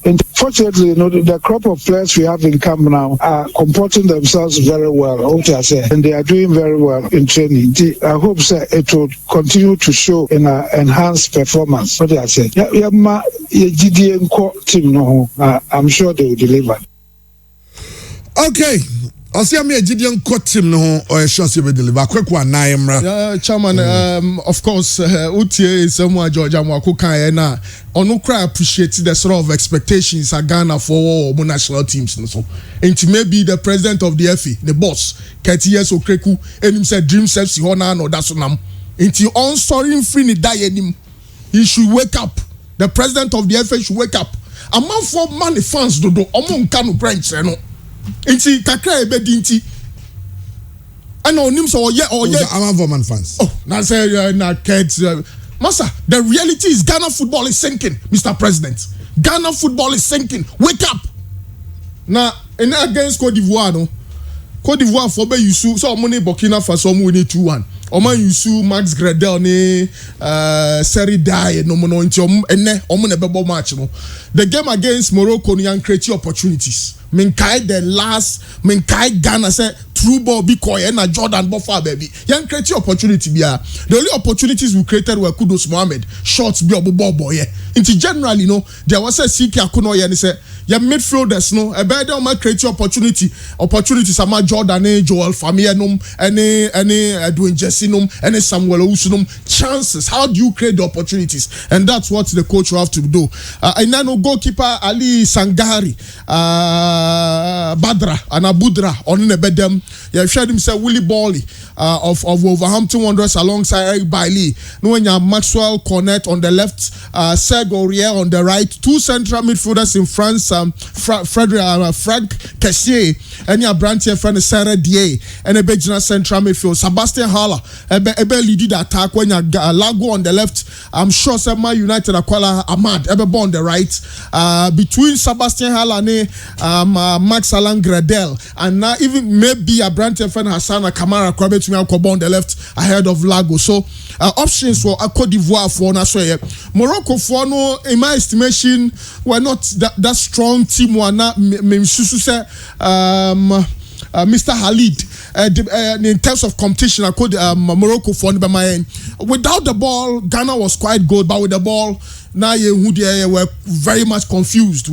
And fortunately, the crop of players we have in camp now are comporting themselves very well. And they are doing very well in training. I hope it will continue to show in an enhanced performance. What I say, team no. I'm sure they will deliver. Okay. I see me a Gideon cut team no or a shot you will deliver. Quick one, Chairman, of course, UTA is someone Georgia Mwakuka na Onukra appreciate the sort of expectations at Ghana for all national teams and so. And maybe the president of the FA, the boss, KTS Okreku, and him said dream self si hona no that's nam. Into on sorry free ni die him. He should wake up. The president of the FA should wake up. A man for money fans do omon kanu branch no. Inti kakra ebe dinti ana onim so oye I'm Voman fans. Oh na say na kids Master, the reality is Ghana football is sinking, Mr. President. Ghana football is sinking. Wake up. Now in against Cote d'Ivoire no. Cote d'Ivoire for be Yusu so money Burkina Faso mu win 2-1. Oman Yusu Max Gradel ne Seri die no no nti enne omo na bebo match no. The game against Morocco no yan create opportunities. Minkai Ghana say true ball be koy na Jordan Boffa baby. Yan create opportunity bia. The only opportunities we created were Kudus Mohammed shots be obo boy. Into generally no there was a CK Akuno yan say ya midfielders no e better o create opportunities ama Jordan Joel Famianum any Edwin Jessinum any Samuel Usunum chances. How do you create the opportunities? And that's what the coach will have to do. And now goalkeeper Ali Sangari Badra and Abudra on the bedem. You shared himself Willie Bawley of Wolverhampton Wanderers alongside Eric Bailey. Knowing Maxwell Cornet on the left, Serge Aurier on the right, two central midfielders in France, Frank Kessier, and your branch friend Sarah Die, and a Belgian central midfield, Sebastian Haller, ebe lead the attack when you Lago on the left. I'm sure Sema United Aquala Ahmad, ebe on the right, between Sebastian Haller and Max Alan Gradel, and now even maybe a branch friend Hassan Kamara Kwabet on the left ahead of Lago. So options for Cote d'Ivoire for Nassoye. Morocco for no, in my estimation, were not that strong team. Mr. Khalid, in terms of competition, I could Morocco for without the ball, Ghana was quite good, but with the ball, now you were very much confused.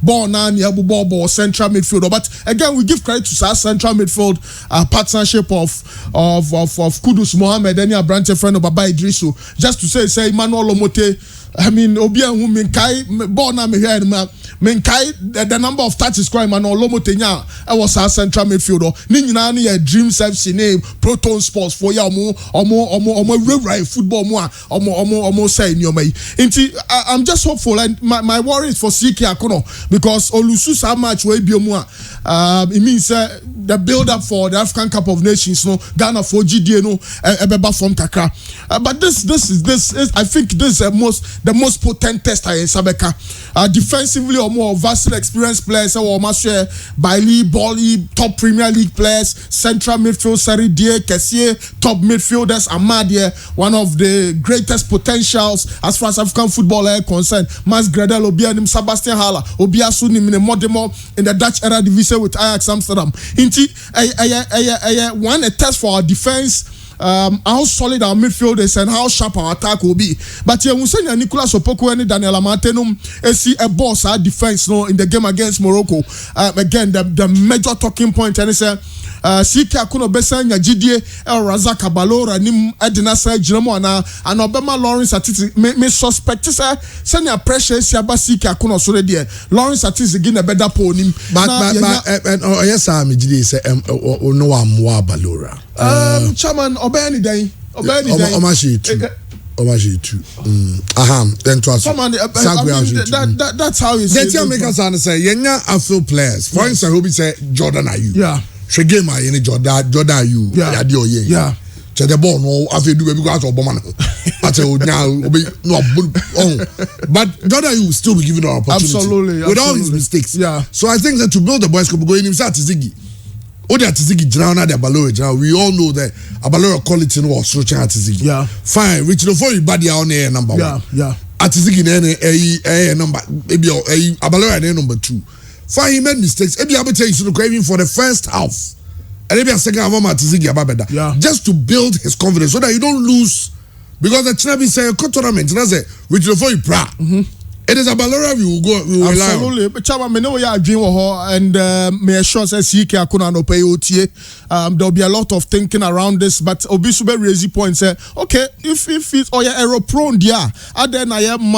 Ball now, ball central midfield. But again, we give credit to our central midfield partnership of Kudus Mohammed and your branch friend of Baba Idrisu. Just to say Emmanuel Omote. I mean, Obian who Minkai born na me here Minkai the number of touches crime and Olomotenya. I was our central midfielder. Ninyina ni Dream FC name Proton Sports for ya omo right football omo say in your may. I'm just hopeful and my worry is for CK Akono because Olusu so much way be it means the build up for the African Cup of Nations, no Ghana for GDA, no ebeba from kakra. But this is I think this is the most potent tester in Sabeka. Defensively or more vastly experienced players or Mashe Bailey, Bolly, top Premier League players, central midfield Sari Die, Kessier, top midfielders, Amadia, one of the greatest potentials as far as African football is concerned. Mas Gradel, Obianim, Sebastian Haller, Obiasunim in the Modemo in the Dutch era division with Ajax Amsterdam. Inti, one a test for our defense. How solid our midfield is and how sharp our attack will be. But yeah, we say Nicolas Opoko and Daniel Amartenum see a boss our defense no in the game against Morocco. Again, the major talking point and it's Sika Kuno Besanya GDA El Razak Balora Nim Edina Sa Jinamo and Obama Lawrence Atiti may suspect send your pressure Siaba Sika Kuno Sore dear Lawrence Atiti again a better pony. But yes, I'm GDA say no Amwa Balora. Chairman Obani Day. Omashi too. Then to us. That's how you say. Let's make us understand. Yenya Afro players. For instance, Obi say Jordan Ayew. Yeah. Shegema yeni Jordan Ayew. Yeah. Yeah. So the ball no after do because of Obama. I tell now Obi no. But Jordan Ayew will still be given an opportunity. Absolutely. With all his mistakes. Yeah. So I think that to build the boys could go in himself to Ziggy. Oda Tizigi Jana de Abalora Jana. We all know that Abalora quality was so Tizigi. Yeah. Fine. Richard Ofori body on air number one. Yeah. Atizigi a number maybe Abalora number 2. Fine. He made mistakes. Maybe I will tell you should craving for the first half. And maybe a second half of Atizigi Ababeda. Yeah. Just to build his confidence so that you don't lose because the Chinabi say a tournament. That's it. Richard Ofori pra. It is a Balora we will go. We will absolutely. But Chama, me know ya dream and me sure say CK Akuna no pay OTA. There'll be a lot of thinking around this, but Obisube raise point say, okay, if it's error prone, yeah, and then I am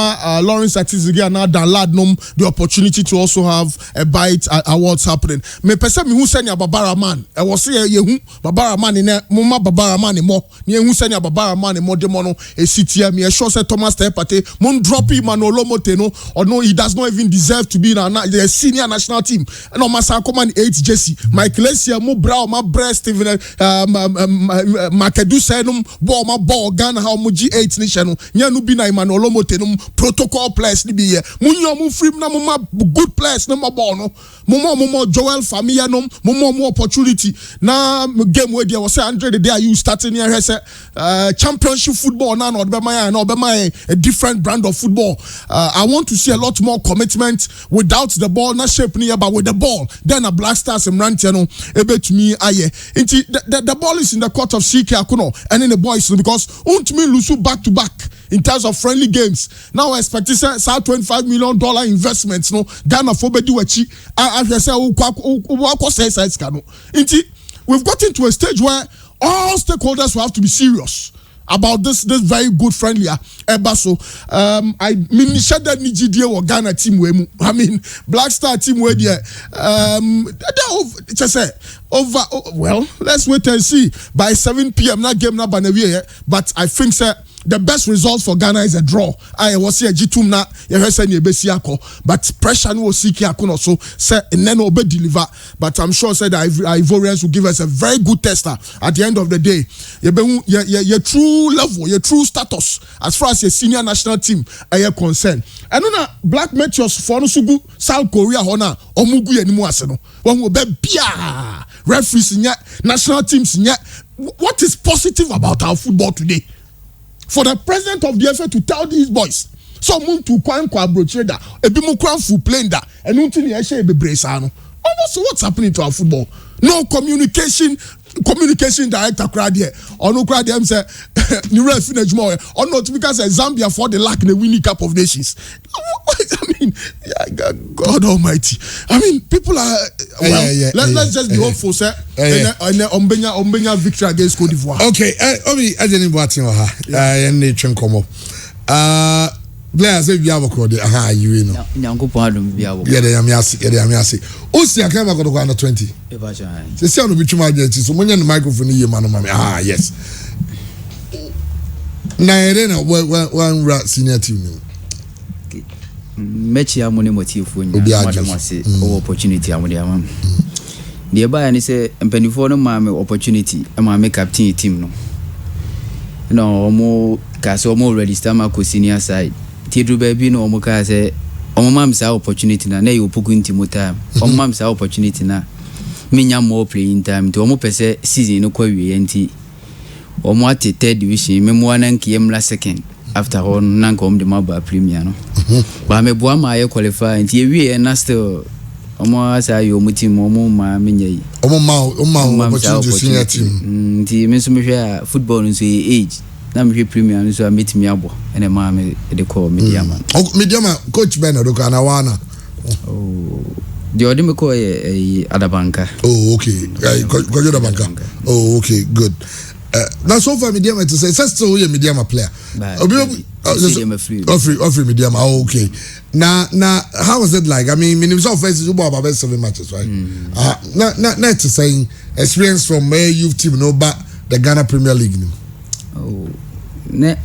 Lawrence Atizigi and now lad num the opportunity to also have a bite at what's happening. Me person me who send ya Babara man. I was say ye Babara man in Muma Babara man more. Ni who send ya Babara man more demono a city. Me sure say Thomas Tepate mon drop him and Olomote. Or no, he does not even deserve to be in the senior national team. No, Masa Command 8 Jesse, Michael Lesia, Mo Brow, my breast, even Makedu Senum, my ball, Ghana, how Muji 8 nation, Yanubina, Manolomotenum, protocol players, Libya, Munyamu Free, Namuma, good players, no more bono, Momo, Joel, Famianum, Momo, opportunity. Now, game where there was 100 a day, you starting here, championship football, now, or Bema, a different brand of football. I want to see a lot more commitment without the ball, not shape near, but with the ball. Then a Black Stars and Rantiano, able to me, the ball is in the court of CK Akuno and in the boys because ultimately Lusu back to back in terms of friendly games. Now I expect to say $25 million investments. No, Ghana for Beduachi. I say, we've gotten to a stage where all stakeholders will have to be serious about this very good friendly so I mean share that Nigeria or Ghana team we I mean Black Star team where just say over well let's wait and see by 7 p.m. That game na banawia but I think sir the best result for Ghana is a draw. I was here G2 na but pressure no CK Akuno so say no be deliver but I'm sure say the Ivorians will give us a very good tester at the end of the day. Your true level, your true status as far as your senior national team are concerned. And na Black Meteors for no sugu South Korea hona omugu yanimu ase no. One will be bia referees in national teams in what is positive about our football today? For the president of the FA to tell these boys, so moon to kwan broche da, ebi mo kwan full playing da, and unti ni eshe be bresano. Almost what's happening to our football? No communication director crowd here. Or no crowd them say you ref finish more. Or not because Zambia for the lack the winning Cup of Nations. I mean, God Almighty. I mean, people are let's just be hopeful, sir. Ombenya victory against Cote d'Ivoire. Okay, Obi ajeni boatin wa ha. Yen twen komo. Players say bia boko de you know. Nyankopon adom bia boko. Yede yam yase. O si aka ma kodo na 20. E ba chan. Se si anu bituma agenti so monya no microphone ye ma no mama. Yes. Na ere na one senior team no. Mechi amone motifu nya madam say opportunity amone am. the buy and say mpanifo no ma me opportunity ma me captain team no no omo ka so omo register ma ko senior side ti dru ba bi no omo ka say omo mam sa opportunity na you opoku ntimo time omo mam sa opportunity na me nya more playing time to omo pese season no kwa wie enti omo at third division me mo na nkiem la second after all na nkom de maba premier no ba me boa ma ye qualify enti e wie na still omo asa yo mutim omo ma menya yi omo opportunity senior team nti me so me hwe football nso age na me hwe premier nso ameti me abo ene ma me de call mediama mediama coach Bernardo kana wana the odi me call Adabanka. Oh okay go Adabanka. Oh okay good. Now so far mediama to say still a mediama player free mediama. Oh okay. Now how was it like? I mean minimum first is about 7 matches, right? Not to saying experience from youth team no but the Ghana Premier League. Oh, ne